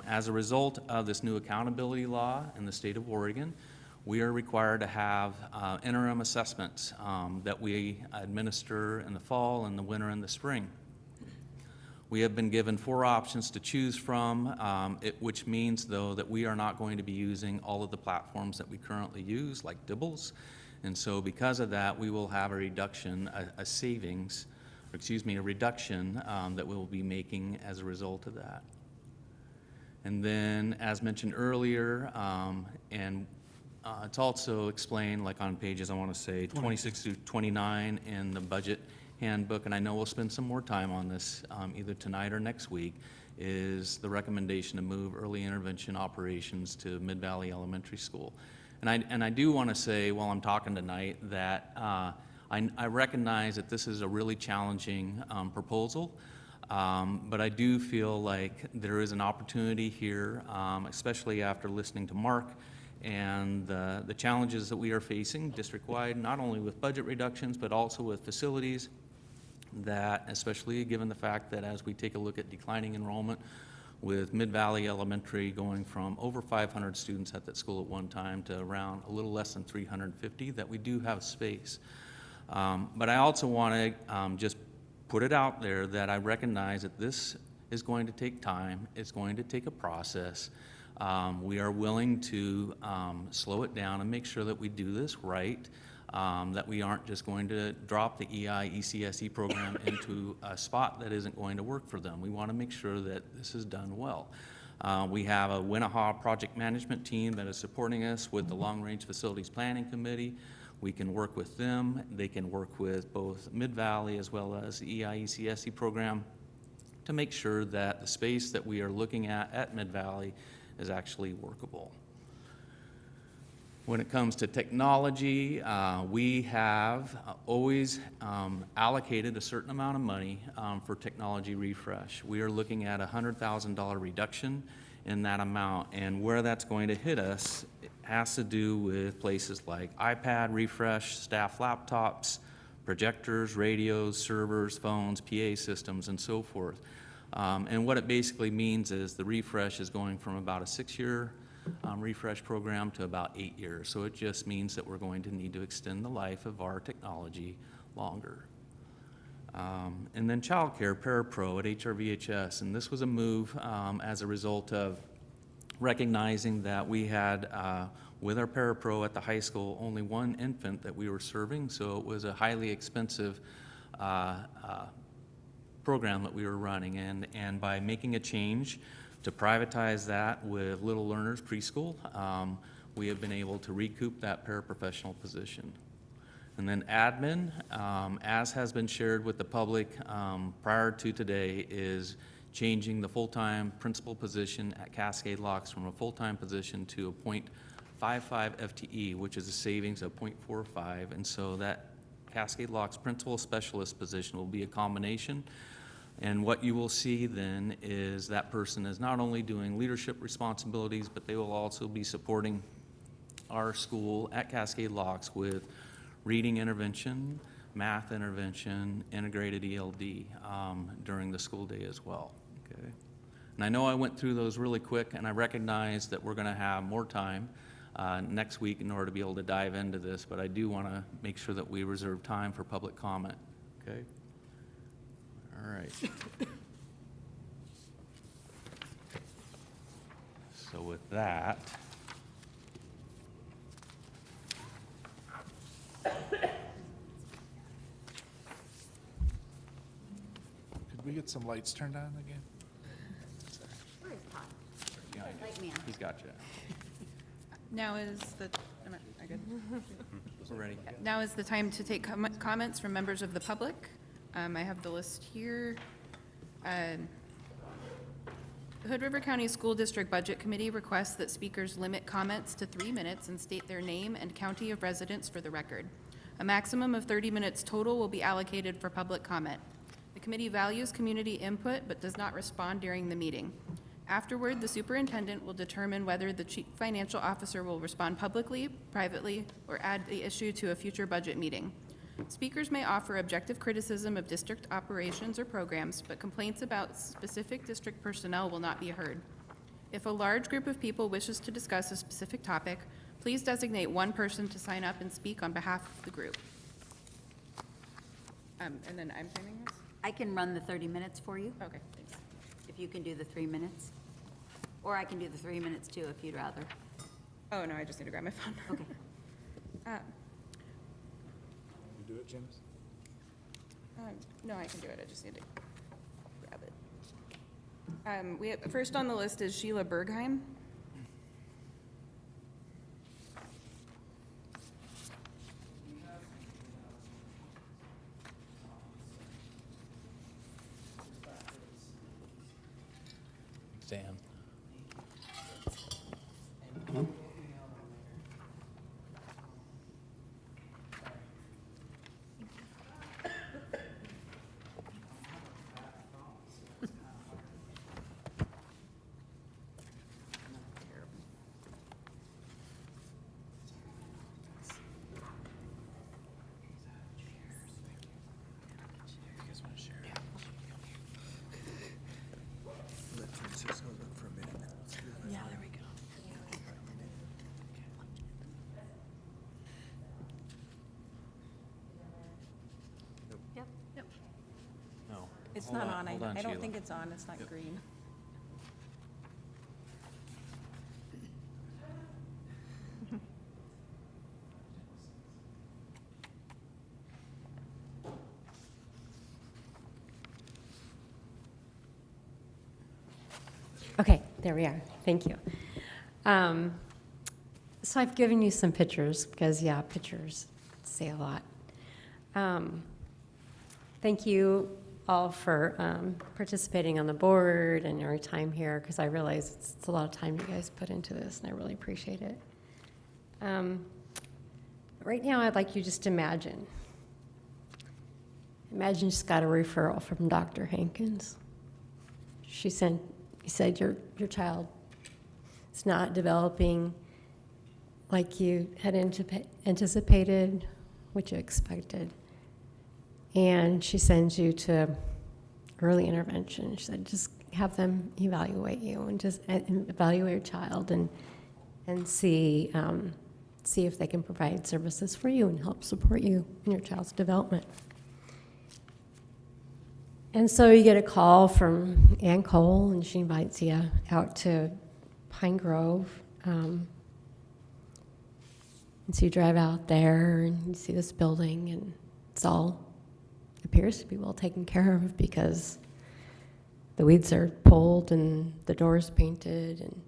as a result of this new accountability law in the state of Oregon, we are required to have interim assessments that we administer in the fall, and the winter, and the spring. We have been given 4 options to choose from, which means, though, that we are not going to be using all of the platforms that we currently use, like Dibbles. And so because of that, we will have a reduction, a savings, or excuse me, a reduction that we will be making as a result of that. And then, as mentioned earlier, it's also explained, like on pages, I want to say, 26 through 29 in the budget handbook, and I know we'll spend some more time on this either tonight or next week, is the recommendation to move early intervention operations to Mid-Valley Elementary School. And I do want to say, while I'm talking tonight, that I recognize that this is a really challenging proposal, but I do feel like there is an opportunity here, especially after listening to Mark and the challenges that we are facing district-wide, not only with budget reductions, but also with facilities, that especially given the fact that as we take a look at declining enrollment with Mid-Valley Elementary going from over 500 students at that school at one time to around a little less than 350, that we do have space. But I also want to just put it out there that I recognize that this is going to take time. It's going to take a process. We are willing to slow it down and make sure that we do this right, that we aren't just going to drop the ECSE program into a spot that isn't going to work for them. We want to make sure that this is done well. We have a Winnahaw project management team that is supporting us with the Long Range Facilities Planning Committee. We can work with them. They can work with both Mid-Valley as well as the ECSE program to make sure that the space that we are looking at Mid-Valley is actually workable. When it comes to technology, we have always allocated a certain amount of money for technology refresh. We are looking at a $100,000 reduction in that amount, and where that's going to hit us has to do with places like iPad refresh, staff laptops, projectors, radios, servers, phones, PA systems, and so forth. And what it basically means is the refresh is going from about a 6-year refresh program to about 8 years. So it just means that we're going to need to extend the life of our technology longer. And then childcare, parapro at HRVHS, and this was a move as a result of recognizing that we had, with our parapro at the high school, only one infant that we were serving, so it was a highly expensive program that we were running, and by making a change to privatize that with Little Learners Preschool, we have been able to recoup that paraprofessional position. And then admin, as has been shared with the public prior to today, is changing the full-time principal position at Cascade Locks from a full-time position to a .55 FTE, which is a savings of .45, and so that Cascade Locks principal specialist position will be a combination. And what you will see then is that person is not only doing leadership responsibilities, but they will also be supporting our school at Cascade Locks with reading intervention, math intervention, integrated ELD during the school day as well. Okay. And I know I went through those really quick, and I recognize that we're going to have more time next week in order to be able to dive into this, but I do want to make sure that we reserve time for public comment. Okay. All right. So with that, Could we get some lights turned on again? Where is Todd? behind you. Light man. He's got you. Now is the, am I good? We're ready. Now is the time to take comments from members of the public. I have the list here. The Hood River County School District Budget Committee requests that speakers limit comments to 3 minutes and state their name and county of residence for the record. A maximum of 30 minutes total will be allocated for public comment. The committee values community input but does not respond during the meeting. Afterward, the superintendent will determine whether the chief financial officer will respond publicly, privately, or add the issue to a future budget meeting. Speakers may offer objective criticism of district operations or programs, but complaints about specific district personnel will not be heard. If a large group of people wishes to discuss a specific topic, please designate one person to sign up and speak on behalf of the group. And then I'm timing this? I can run the 30 minutes for you. Okay, thank if you can do the 3 minutes. Or I can do the 3 minutes too, if you'd rather. Oh, no, I just need to grab my phone. Okay. You do it, James? No, I can do it, I just need to grab it. We have, first on the list is Sheila Bergheim. Dan. Let Francisco look for a minute. Then let's do that. Yeah, there we go. Yep. No. It's Hold not on. hold I don't Sheila. think it's on. It's not green. Okay, there we are. Thank you. So I've given you some pictures because, yeah, pictures say a lot. Thank you all for participating on the board and your time here, because I realize it's a lot of time you guys put into this, and I really appreciate it. Right now, I'd like you just to imagine you just got a referral from Dr. Hankins. He said your child is not developing like you had anticipated, what you expected. And she sends you to early intervention. She said, just have them evaluate you and just evaluate your child and see if they can provide services for you and help support you in your child's development. And so you get a call from Ann Cole, and she invites you out to Pine Grove. And so you drive out there, and you see this building, and it's all appears to be well taken care of because the weeds are pulled and the doors painted, and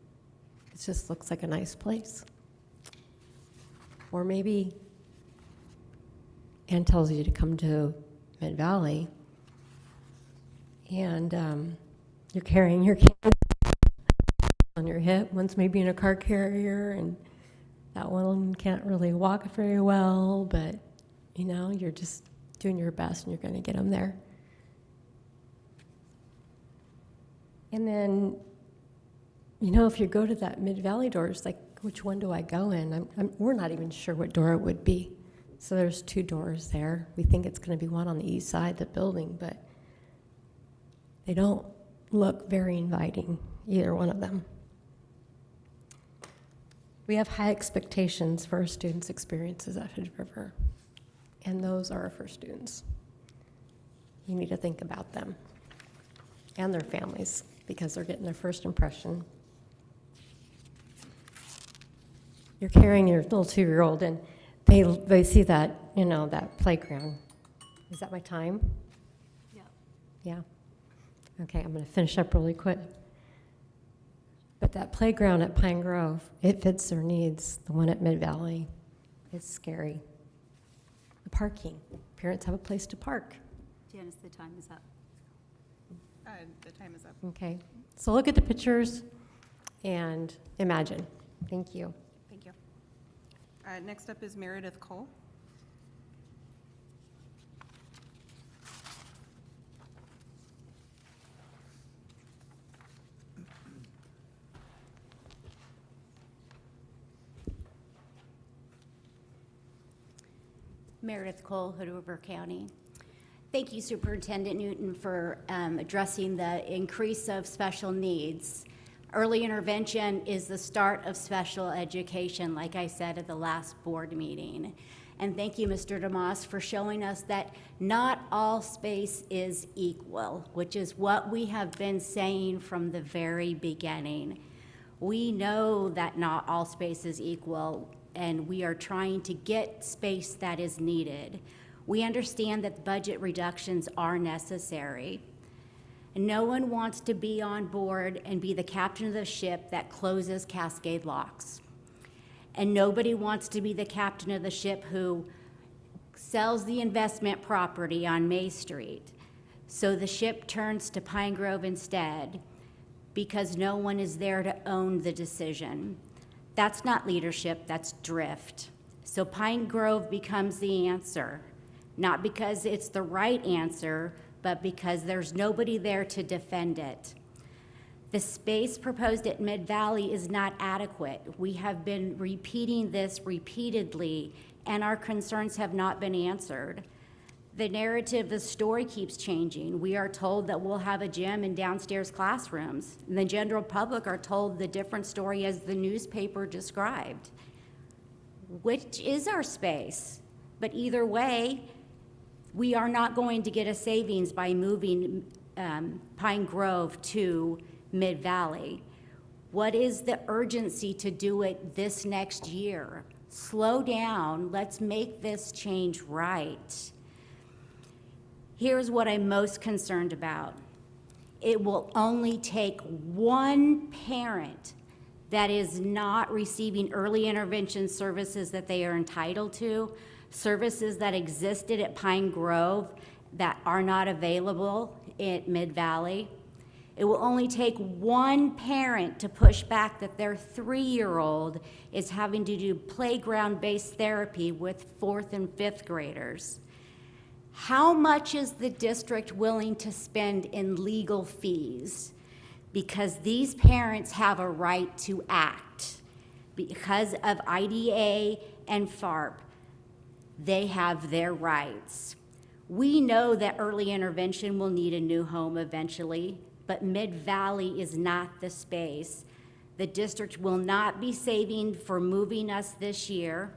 it just looks like a nice place. Or maybe Ann tells you to come to Mid-Valley, and you're carrying your kid on your hip. One's maybe in a car carrier, and that one can't really walk very well, but you're just doing your best, and you're going to get them there. And then, if you go to that Mid-Valley door, it's like, which one do I go in? We're not even sure what door it would be. So there's 2 doors there. We think it's going to be one on the east side of the building, but they don't look very inviting, either one of them. We have high expectations for our students' experiences at Hood River, and those are for students. You need to think about them and their families because they're getting their first impression. You're carrying your little 2-year-old, and they see that, that playground. Is that my time? Yeah. Yeah? Okay, I'm going to finish up really quick. But that playground at Pine Grove, it fits their needs. The one at Mid-Valley, it's scary. The parking. Parents have a place to park. Janice, the time is up. The time is up. Okay, so look at the pictures and imagine. Thank you. Thank you. Next up is Meredith Cole. Meredith Cole, Hood River County. Thank you, Superintendent Newton, for addressing the increase of special needs. Early intervention is the start of special education, like I said at the last board meeting. And thank you, Mr. DeMoss, for showing us that not all space is equal, which is what we have been saying from the very beginning. We know that not all space is equal, and we are trying to get space that is needed. We understand that budget reductions are necessary. No one wants to be on board and be the captain of the ship that closes Cascade Locks. And nobody wants to be the captain of the ship who sells the investment property on May Street. So the ship turns to Pine Grove instead because no one is there to own the decision. That's not leadership, that's drift. So Pine Grove becomes the answer, not because it's the right answer, but because there's nobody there to defend it. The space proposed at Mid-Valley is not adequate. We have been repeating this repeatedly, and our concerns have not been answered. The narrative, the story keeps changing. We are told that we'll have a gym and downstairs classrooms. The general public are told the different story as the newspaper described. Which is our space? But either way, we are not going to get a savings by moving Pine Grove to Mid-Valley. What is the urgency to do it this next year? Slow down, let's make this change right. Here's what I'm most concerned about. It will only take one parent that is not receiving early intervention services that they are entitled to, services that existed at Pine Grove that are not available at Mid-Valley. It will only take one parent to push back that their 3-year-old is having to do playground-based therapy with 4th and 5th graders. How much is the district willing to spend in legal fees? Because these parents have a right to act. Because of IDA and FARP, they have their rights. We know that early intervention will need a new home eventually, but Mid-Valley is not the space. The district will not be saving for moving us this year.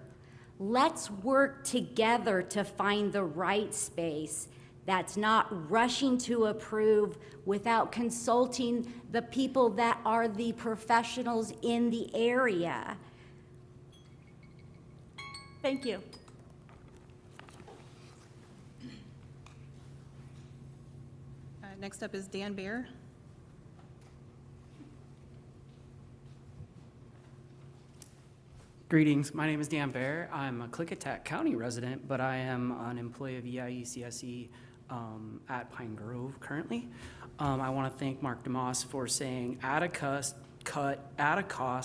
Let's work together to find the right space that's not rushing to approve without consulting the people that are the professionals in the area. Thank you. Next up is Dan Baer. Greetings, my name is Dan Baer. I'm a Klickitat County resident, but I am an employee of EIECSE at Pine Grove currently. I want to thank Mark DeMoss for saying at a cost,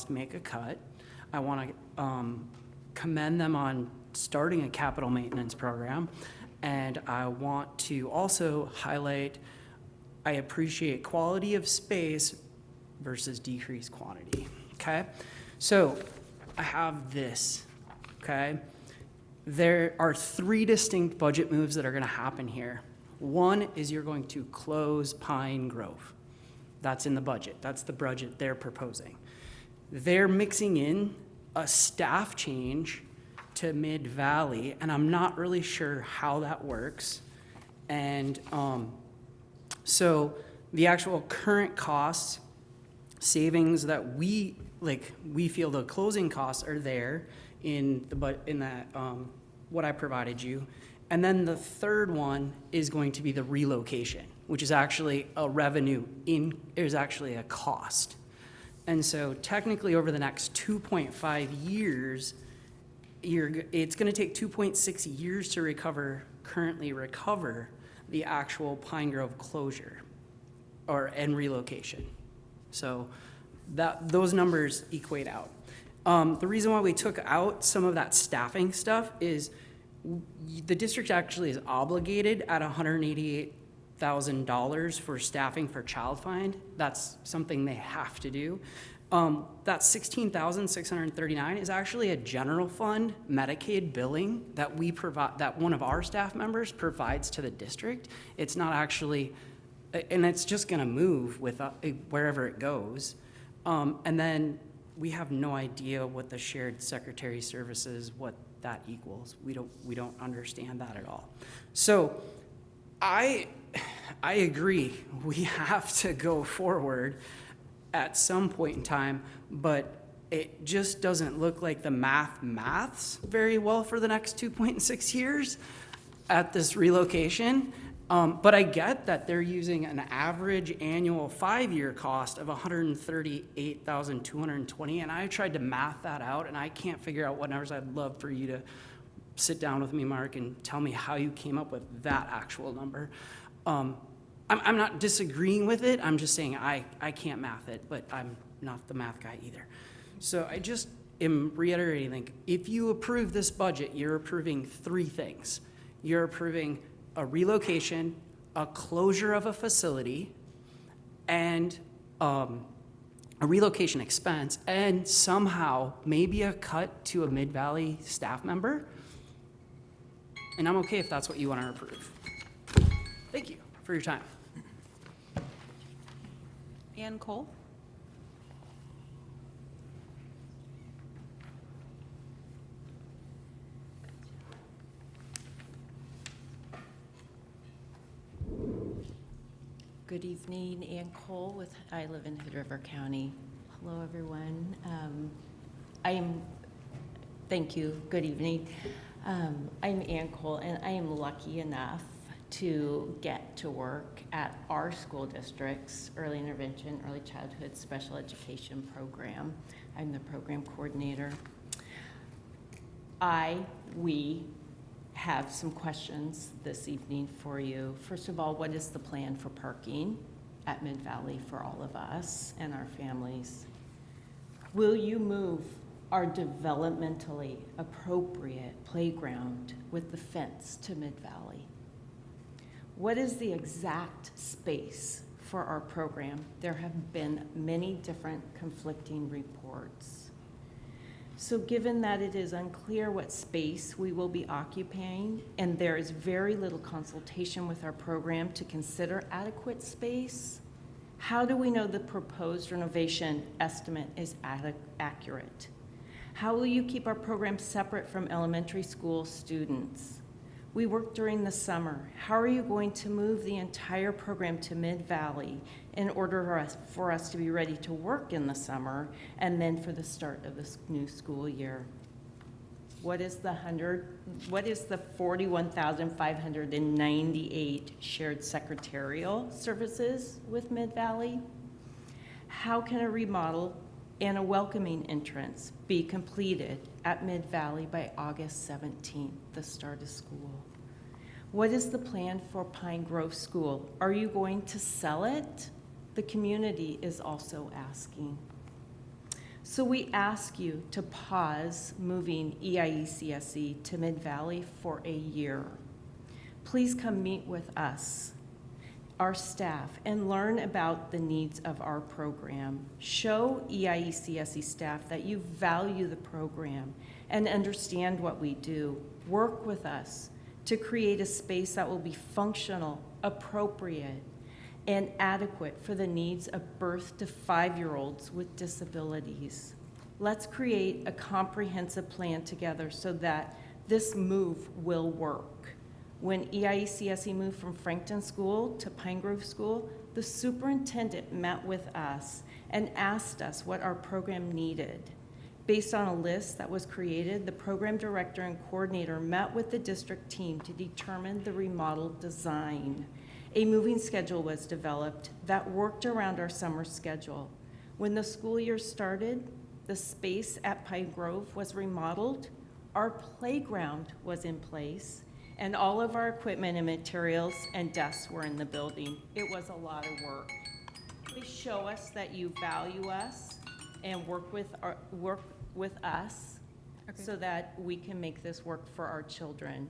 make a cut. I want to commend them on starting a capital maintenance program. And I want to also highlight, I appreciate quality of space versus decreased quantity, okay? So I have this, okay? There are 3 distinct budget moves that are gonna happen here. One is you're going to close Pine Grove. That's in the budget. That's the budget they're proposing. They're mixing in a staff change to Mid-Valley, and I'm not really sure how that works. And so the actual current costs, savings that we feel the closing costs are there in that what I provided you. And then the third one is going to be the relocation, which is actually a revenue is actually a cost. And so technically over the next 2.5 years, it's going to take 2.6 years to currently recover the actual Pine Grove closure and relocation. So those numbers equate out. The reason why we took out some of that staffing stuff is the district actually is obligated at $188,000 for staffing for child find. That's something they have to do. That $16,639 is actually a general fund Medicaid billing that we provide, that one of our staff members provides to the district. It's not actually, and it's just gonna move with wherever it goes. And then we have no idea what the shared secretary services, what that equals. We don't understand that at all. So I agree, we have to go forward at some point in time, but it just doesn't look like the maths very well for the next 2.6 years at this relocation. But I get that they're using an average annual 5-year cost of $138,220, and I tried to math that out, and I can't figure out what numbers. I'd love for you to sit down with me, Mark, and tell me how you came up with that actual number. I'm not disagreeing with it. I'm just saying I can't math it, but I'm not the math guy either. So I just am reiterating, like, if you approve this budget, you're approving 3 things. You're approving a relocation, a closure of a facility, and a relocation expense, and somehow maybe a cut to a Mid-Valley staff member. And I'm okay if that's what you want to approve. Thank you for your time. Ann Cole? Good evening, Ann Cole I live in Hood River County. Hello, everyone. Thank you, good evening. I'm Ann Cole, and I am lucky enough to get to work at our school district's early intervention, early childhood special education program. I'm the program coordinator. We have some questions this evening for you. First of all, what is the plan for parking at Mid-Valley for all of us and our families? Will you move our developmentally appropriate playground with the fence to Mid-Valley? What is the exact space for our program? There have been many different conflicting reports. So given that it is unclear what space we will be occupying, and there is very little consultation with our program to consider adequate space, how do we know the proposed renovation estimate is accurate? How will you keep our program separate from elementary school students? We work during the summer. How are you going to move the entire program to Mid-Valley in order for us to be ready to work in the summer and then for the start of this new school year? What is the 41,598 shared secretarial services with Mid-Valley? How can a remodel and a welcoming entrance be completed at Mid-Valley by August 17th, the start of school? What is the plan for Pine Grove School? Are you going to sell it? The community is also asking. So we ask you to pause moving EIECSE to Mid-Valley for a year. Please come meet with us, our staff, and learn about the needs of our program. Show EIECSE staff that you value the program and understand what we do. Work with us to create a space that will be functional, appropriate, and adequate for the needs of birth to 5-year-olds with disabilities. Let's create a comprehensive plan together so that this move will work. When EIECSE moved from Frankton School to Pine Grove School, the superintendent met with us and asked us what our program needed. Based on a list that was created, the program director and coordinator met with the district team to determine the remodel design. A moving schedule was developed that worked around our summer schedule. When the school year started, the space at Pine Grove was remodeled, our playground was in place, and all of our equipment and materials and desks were in the building. It was a lot of work. Please show us that you value us and work with us so that we can make this work for our children.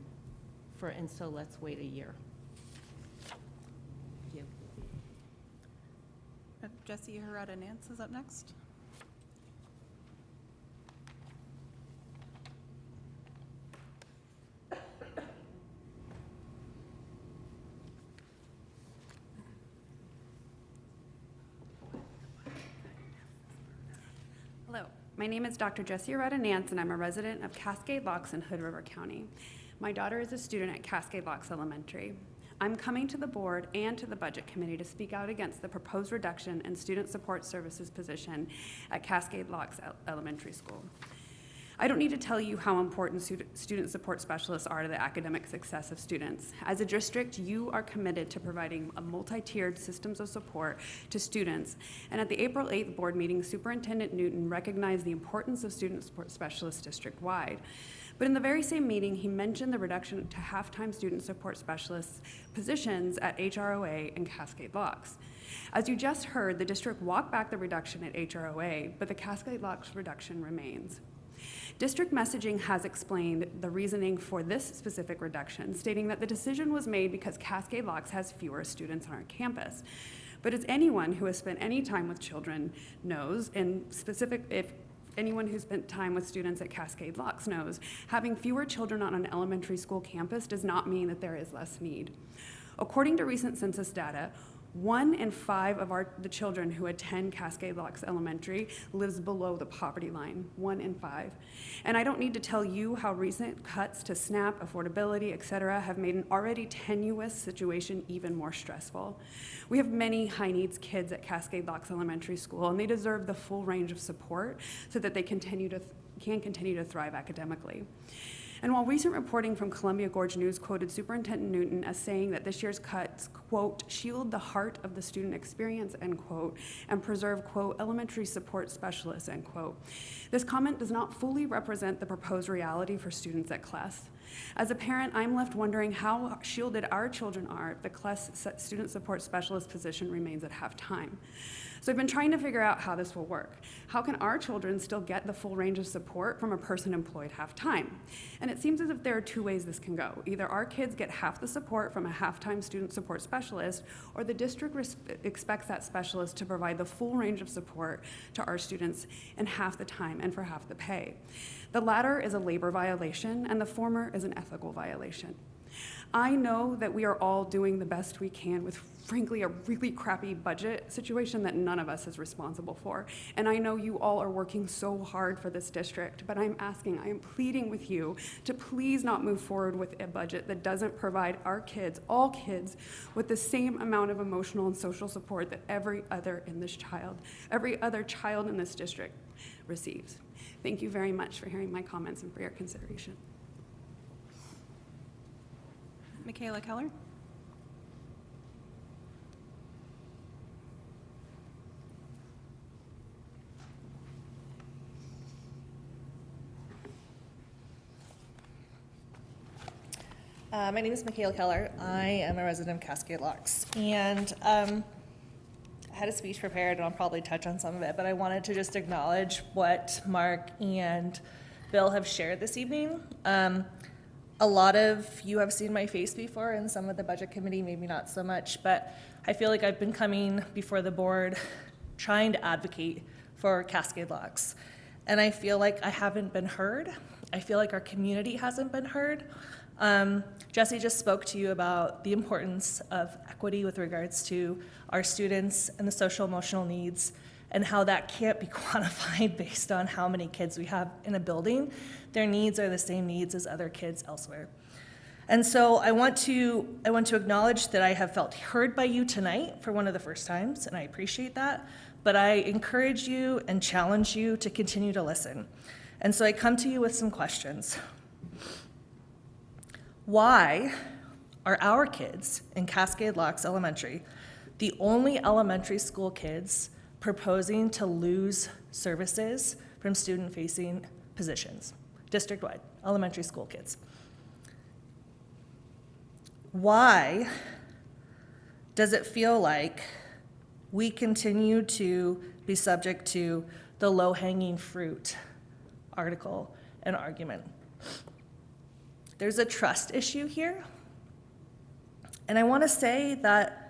And so let's wait a year. Thank you. Jesse Herrera Nance is up next. Hello, My name is Dr. Jessie Aretta Nance, and I'm a resident of Cascade Locks in Hood River County. My daughter is a student at Cascade Locks Elementary. I'm coming to the board and to the Budget Committee to speak out against the proposed reduction in student support services position at Cascade Locks Elementary School. I don't need to tell you how important student support specialists are to the academic success of students. As a district, you are committed to providing a multi-tiered systems of support to students. And at the April 8th board meeting, Superintendent Newton recognized the importance of student support specialists district-wide. But in the very same meeting, he mentioned the reduction to half-time student support specialists positions at HROA and Cascade Locks. As you just heard, the district walked back the reduction at HROA, but the Cascade Locks reduction remains. District messaging has explained the reasoning for this specific reduction, stating that the decision was made because Cascade Locks has fewer students on our campus. But as anyone who has spent any time with children knows, if anyone who spent time with students at Cascade Locks knows, having fewer children on an elementary school campus does not mean that there is less need. According to recent census data, 1 in 5 of the children who attend Cascade Locks Elementary lives below the poverty line, 1 in 5. And I don't need to tell you how recent cuts to SNAP, affordability, et cetera, have made an already tenuous situation even more stressful. We have many high needs kids at Cascade Locks Elementary School, and they deserve the full range of support so that they can continue to thrive academically. And while recent reporting from Columbia Gorge News quoted Superintendent Newton as saying that this year's cuts, quote, shield the heart of the student experience, end quote, and preserve, quote, elementary support specialists, end quote, this comment does not fully represent the proposed reality for students at CLES. As a parent, I'm left wondering how shielded our children are if the CLES student support specialist position remains at half-time. So I've been trying to figure out how this will work. How can our children still get the full range of support from a person employed half-time? And it seems as if there are 2 ways this can go. Either our kids get half the support from a half-time student support specialist, or the district expects that specialist to provide the full range of support to our students in half the time and for half the pay. The latter is a labor violation, and the former is an ethical violation. I know that we are all doing the best we can with, frankly, a really crappy budget situation that none of us is responsible for. And I know you all are working so hard for this district, but I am pleading with you to please not move forward with a budget that doesn't provide our kids, all kids, with the same amount of emotional and social support that every other child in this district receives. Thank you very much for hearing my comments and for your consideration. Michaela Keller? My name is Michaela Keller. I am a resident of Cascade Locks. And I had a speech prepared, and I'll probably touch on some of it, but I wanted to just acknowledge what Mark and Bill have shared this evening. A lot of you have seen my face before in some of the budget committee, maybe not so much, but I feel like I've been coming before the board trying to advocate for Cascade Locks. And I feel like I haven't been heard. I feel like our community hasn't been heard. Jesse just spoke to you about the importance of equity with regards to our students and the social emotional needs, and how that can't be quantified based on how many kids we have in a building. Their needs are the same needs as other kids elsewhere. And so I want to acknowledge that I have felt heard by you tonight for one of the first times, and I appreciate that, but I encourage you and challenge you to continue to listen. And so I come to you with some questions. Why are our kids in Cascade Locks Elementary the only elementary school kids proposing to lose services from student-facing positions, district-wide, elementary school kids? Why does it feel like we continue to be subject to the low-hanging fruit article and argument? There's a trust issue here, and I want to say that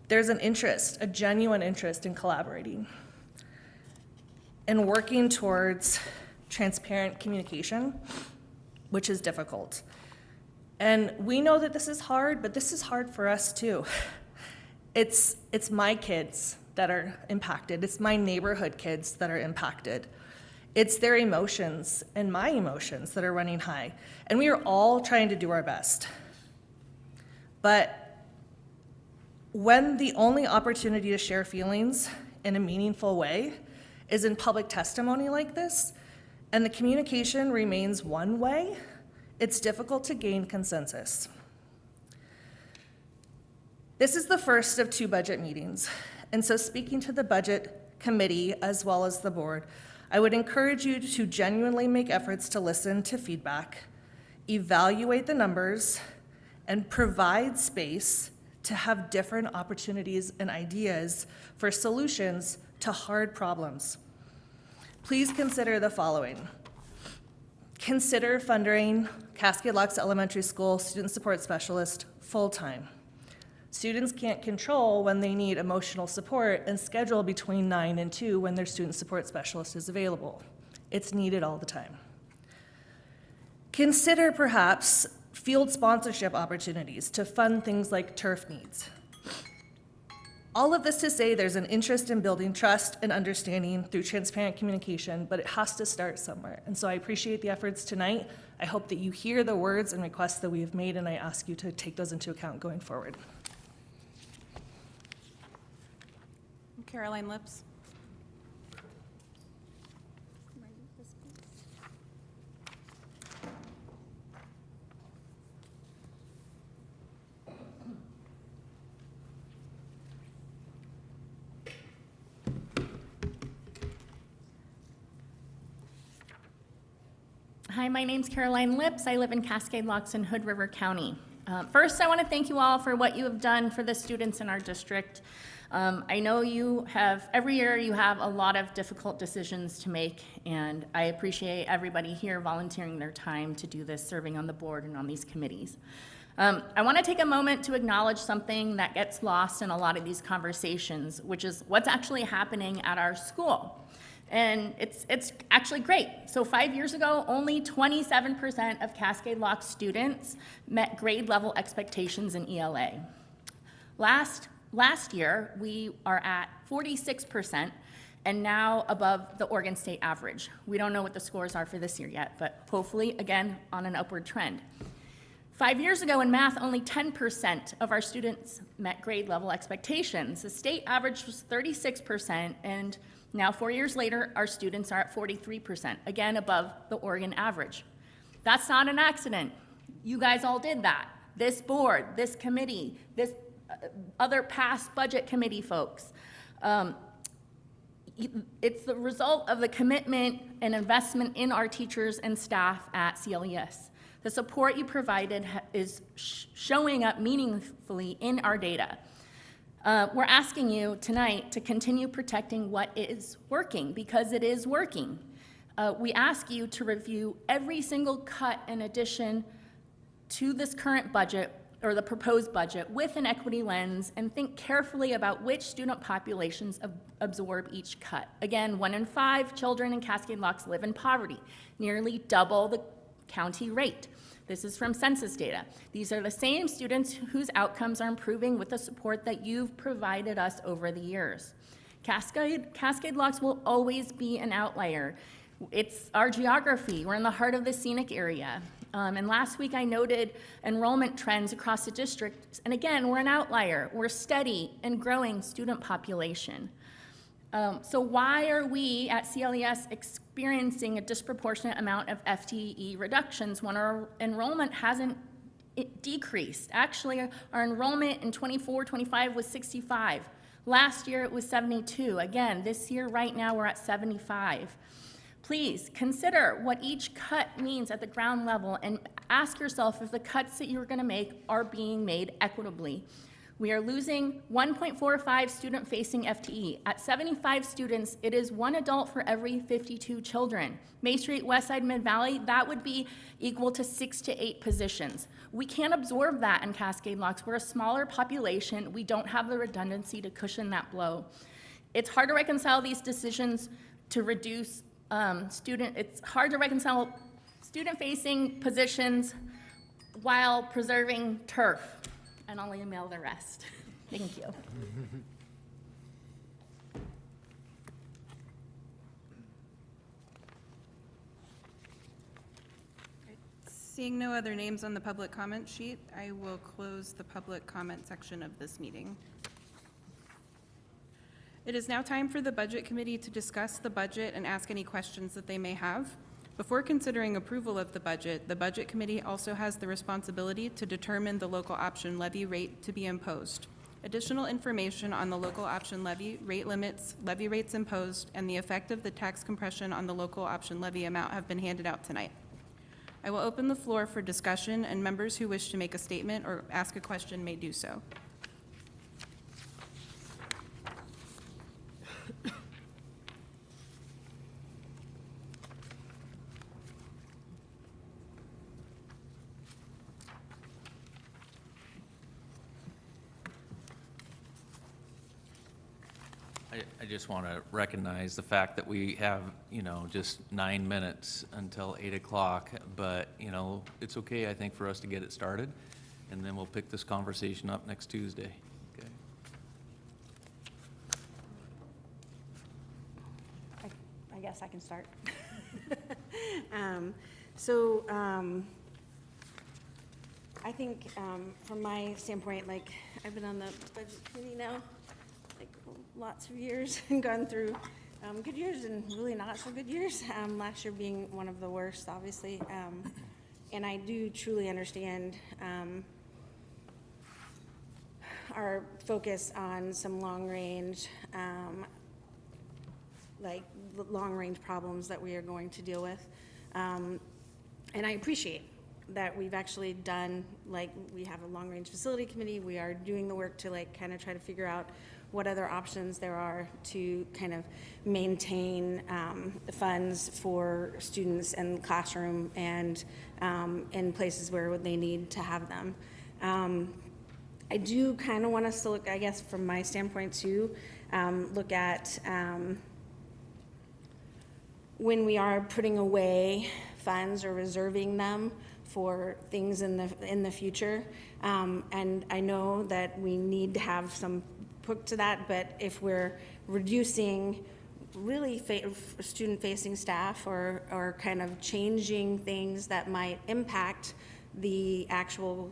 there's an interest, a genuine interest in collaborating and working towards transparent communication, which is difficult. And we know that this is hard, but this is hard for us too. It's my kids that are impacted. It's my neighborhood kids that are impacted. It's their emotions and my emotions that are running high. And we are all trying to do our best. But when the only opportunity to share feelings in a meaningful way is in public testimony like this, and the communication remains one way, it's difficult to gain consensus. This is the first of 2 budget meetings, and so speaking to the budget committee as well as the board, I would encourage you to genuinely make efforts to listen to feedback, evaluate the numbers, and provide space to have different opportunities and ideas for solutions to hard problems. Please consider the following. Consider funding Cascade Locks Elementary School Student Support Specialist full-time. Students can't control when they need emotional support and schedule between 9 and 2 when their student support specialist is available. It's needed all the time. Consider perhaps field sponsorship opportunities to fund things like turf needs. All of this to say there's an interest in building trust and understanding through transparent communication, but it has to start somewhere. And so I appreciate the efforts tonight. I hope that you hear the words and requests that we have made, and I ask you to take those into account going forward. Caroline Lips. Hi, my name's Caroline Lips. I live in Cascade Locks in Hood River County. First, I want to thank you all for what you have done for the students in our district. I know every year you have a lot of difficult decisions to make, and I appreciate everybody here volunteering their time to do this, serving on the board and on these committees. I want to take a moment to acknowledge something that gets lost in a lot of these conversations, which is what's actually happening at our school. And it's actually great. So 5 years ago, only 27% of Cascade Locks students met grade level expectations in ELA. Last year, we are at 46% and now above the Oregon State average. We don't know what the scores are for this year yet, but hopefully, again, on an upward trend. 5 years ago in math, only 10% of our students met grade level expectations. The state average was 36%, and now 4 years later, our students are at 43%, again above the Oregon average. That's not an accident. You guys all did that. This board, this committee, this other past budget committee folks. It's the result of the commitment and investment in our teachers and staff at CLES. The support you provided is showing up meaningfully in our data. We're asking you tonight to continue protecting what is working, because it is working. We ask you to review every single cut in addition to this current budget or the proposed budget with an equity lens, and think carefully about which student populations absorb each cut. Again, 1 in 5 children in Cascade Locks live in poverty, nearly double the county rate. This is from census data. These are the same students whose outcomes are improving with the support that you've provided us over the years. Cascade Locks will always be an outlier. It's our geography. We're in the heart of the scenic area. And last week I noted enrollment trends across the district. And again, we're an outlier. We're steady and growing student population. So why are we at CLES experiencing a disproportionate amount of FTE reductions when our enrollment hasn't decreased? Actually, our enrollment in 24-25 was 65. Last year it was 72. Again, this year right now we're at 75. Please consider what each cut means at the ground level and ask yourself if the cuts that you're going to make are being made equitably. We are losing 1.45 student-facing FTE. At 75 students, it is 1 adult for every 52 children. May Street, Westside, Mid-Valley, that would be equal to 6 to 8 positions. We can't absorb that in Cascade Locks. We're a smaller population. We don't have the redundancy to cushion that blow. It's hard to reconcile these decisions to reduce it's hard to reconcile student-facing positions while preserving turf. And I'll email the rest. Thank you. Seeing no other names on the public comment sheet, I will close the public comment section of this meeting. It is now time for the Budget Committee to discuss the budget and ask any questions that they may have. Before considering approval of the Budget Committee also has the responsibility to determine the local option levy rate to be imposed. Additional information on the local option levy, rate limits, levy rates imposed, and the effect of the tax compression on the local option levy amount have been handed out tonight. I will open the floor for discussion, and members who wish to make a statement or ask a question may do so. I just want to recognize the fact that we have, just 9 minutes until 8 o'clock, but, it's okay, I think, for us to get it started, and then we'll pick this conversation up next Tuesday. Okay. I guess I can start. I think from my standpoint, I've been on the budget committee now, lots of years and gone through good years and really not so good years, last year being one of the worst, obviously. And I do truly understand our focus on some long-range problems that we are going to deal with. And I appreciate that we've actually done, we have a long-range facility committee. We are doing the work to kind of try to figure out what other options there are to kind of maintain funds for students in classroom and in places where they need to have them. I do kind of want us to look, I guess, from my standpoint too, look at when we are putting away funds or reserving them for things in the future. And I know that we need to have some put to that, but if we're reducing really student-facing staff or kind of changing things that might impact the actual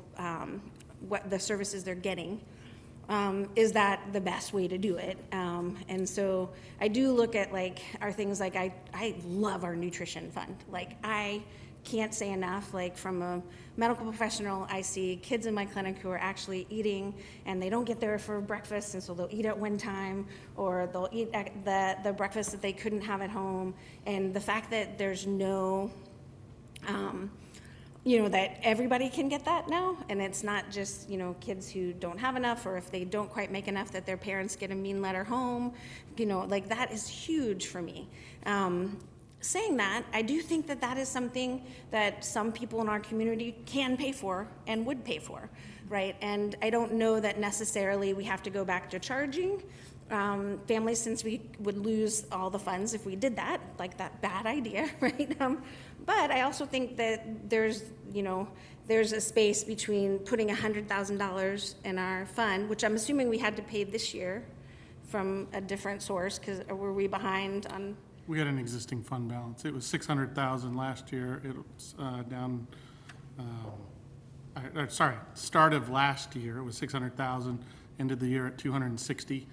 what the services they're getting, is that the best way to do it? And so I do look at our things I love our nutrition fund. I can't say enough, from a medical professional, I see kids in my clinic who are actually eating and they don't get there for breakfast, and so they'll eat at one time, or they'll eat at the breakfast that they couldn't have at home. And the fact that there's no, that everybody can get that now, and it's not just, kids who don't have enough, or if they don't quite make enough, that their parents get a mean letter home, that is huge for me. Saying that, I do think that that is something that some people in our community can pay for and would pay for, right? And I don't know that necessarily we have to go back to charging families, since we would lose all the funds if we did that, that bad idea, right? But I also think that there's a space between putting $100,000 in our fund, which I'm assuming we had to pay this year from a different source, because were we behind on? We had an existing fund balance. It was 600,000 last year. It's down, start of last year, it was 600,000, ended the year at 260.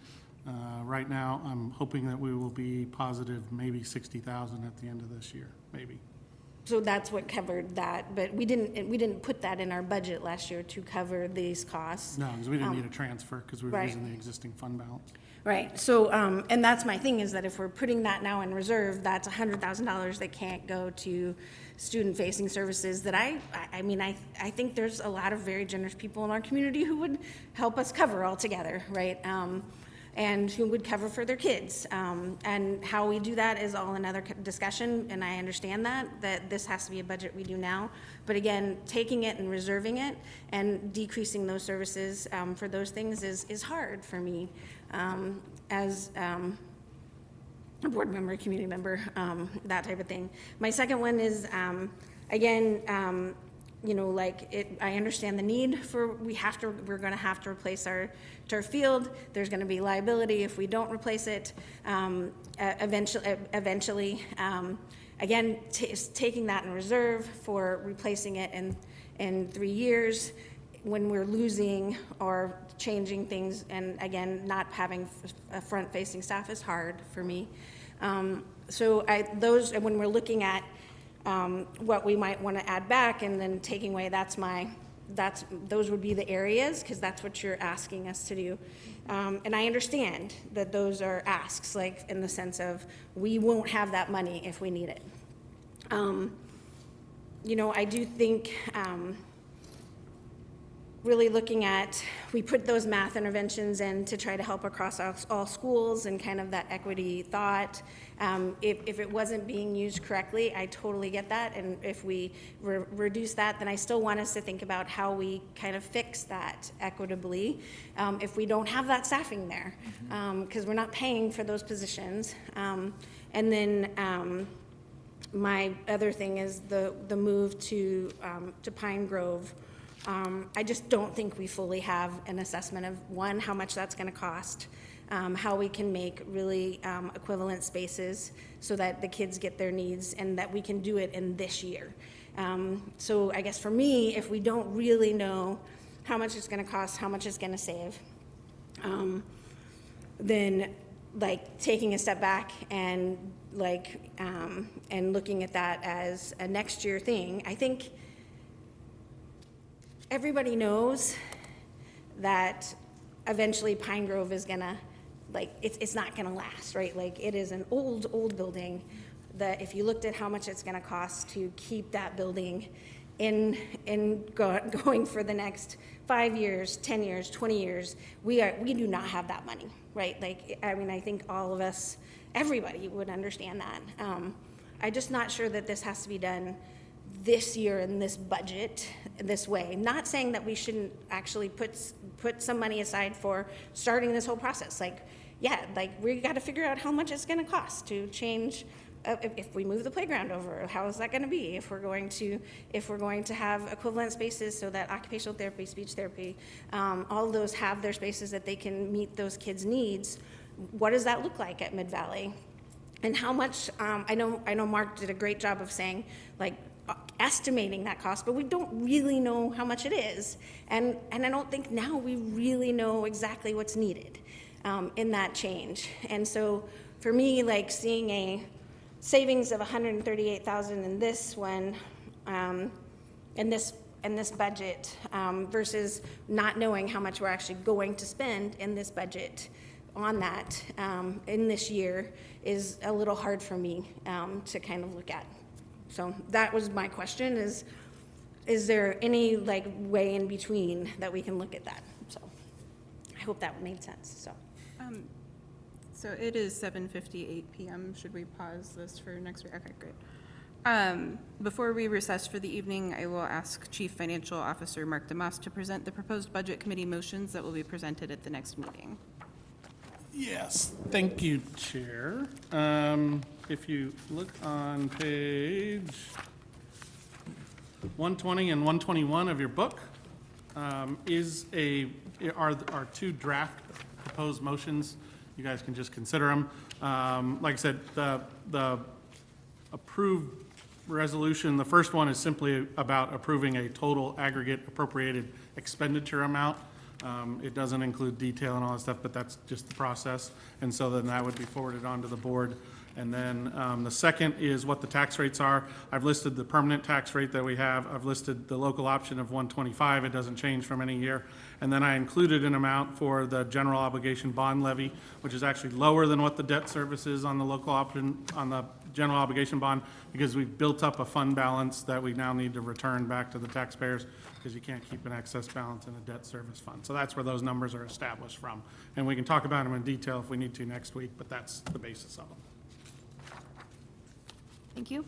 Right now, I'm hoping that we will be positive, maybe 60,000 at the end of this year, maybe. So that's what covered that, but we didn't put that in our budget last year to cover these costs. No, because we didn't need a transfer, because we were right. using the existing fund balance. Right, so, and that's my thing, is that if we're putting that now in reserve, that's $100,000 that can't go to student-facing services that I think there's a lot of very generous people in our community who would help us cover altogether, right? And who would cover for their kids. And how we do that is all another discussion, and I understand that this has to be a budget we do now. But again, taking it and reserving it and decreasing those services for those things is hard for me as a board member, a community member, that type of thing. My second one is, again, I understand the need for, we're gonna have to replace our turf field. There's gonna be liability if we don't replace it, eventually. again, taking that in reserve for replacing it in 3 years when we're losing or changing things, and again, not having a front-facing staff is hard for me. So when we're looking at what we might want to add back and then taking away, those would be the areas, because that's what you're asking us to do. And I understand that those are asks, like in the sense of we won't have that money if we need it. I do think really looking at, we put those math interventions in to try to help across all schools and kind of that equity thought. If it wasn't being used correctly, I totally get that. And if we reduce that, then I still want us to think about how we kind of fix that equitably if we don't have that staffing there, because we're not paying for those positions. And then my other thing is the move to Pine Grove. I just don't think we fully have an assessment of, one, how much that's going to cost, how we can make really equivalent spaces so that the kids get their needs and that we can do it in this year. So I guess for me, if we don't really know how much it's going to cost, how much it's going to save, then like taking a step back and and looking at that as a next year thing, I think everybody knows that eventually Pine Grove is gonna, it's not gonna last, right? Like, it is an old building that if you looked at how much it's gonna cost to keep that building going for the next 5 years, 10 years, 20 years, we do not have that money, right? I think all of us, everybody would understand that. I'm just not sure that this has to be done this year in this budget this way. Not saying that we shouldn't actually put some money aside for starting this whole process. We got to figure out how much it's going to cost to change. If we move the playground over, how is that going to be? If we're going to have equivalent spaces so that occupational therapy, speech therapy, all of those have their spaces that they can meet those kids' needs. What does that look like at Mid-Valley? And how much? I know Mark did a great job of saying estimating that cost, but we don't really know how much it is, and I don't think now we really know exactly what's needed in that change. And so for me, seeing a savings of $138,000 in this one, in this budget, versus not knowing how much we're actually going to spend in this budget on that in this year is a little hard for me to kind of look at. So that was my question, is there any way in between that we can look at that? So I hope that made sense. So it is 7:58 p.m. Should we pause this for next week? Okay, great. Before we recess for the evening, I will ask Chief Financial Officer Mark DeMoss to present the proposed budget committee motions that will be presented at the next meeting. Yes, thank you, Chair. If you look on page 120 and 121 of your book, are two draft proposed motions. You guys can just consider them. Like I said, the approved resolution, the first one is simply about approving a total aggregate appropriated expenditure amount. It doesn't include detail and all that stuff, but that's just the process. And so then that would be forwarded on to the board. And then the second is what the tax rates are. I've listed the permanent tax rate that we have. I've listed the local option of 125. It doesn't change from any year. And then I included an amount for the general obligation bond levy, which is actually lower than what the debt service is on the local option, on the general obligation bond, because we've built up a fund balance that we now need to return back to the taxpayers, because you can't keep an excess balance in a debt service fund. So that's where those numbers are established from. And we can talk about them in detail if we need to next week, but that's the basis of them. Thank you.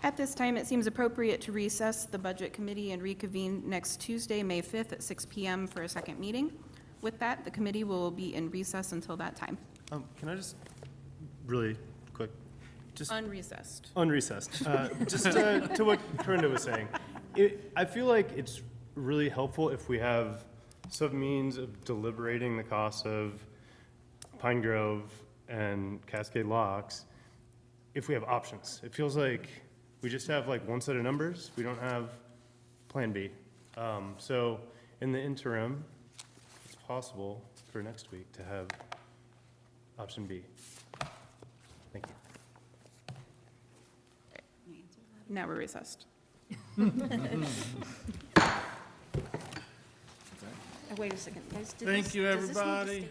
At this time, it seems appropriate to recess the Budget Committee and reconvene next Tuesday, May 5th at 6 p.m. for a second meeting. With that, the committee will be in recess until that time. Can I just really quick, just Unrecessed. Just to what Corinda was saying, I feel like it's really helpful if we have some means of deliberating the costs of Pine Grove and Cascade Locks if we have options. It feels like we just have like one set of numbers. We don't have Plan B. So in the interim, it's possible for next week to have option B. Thank you. Now we're recessed. Wait a second, guys. Thank you, everybody.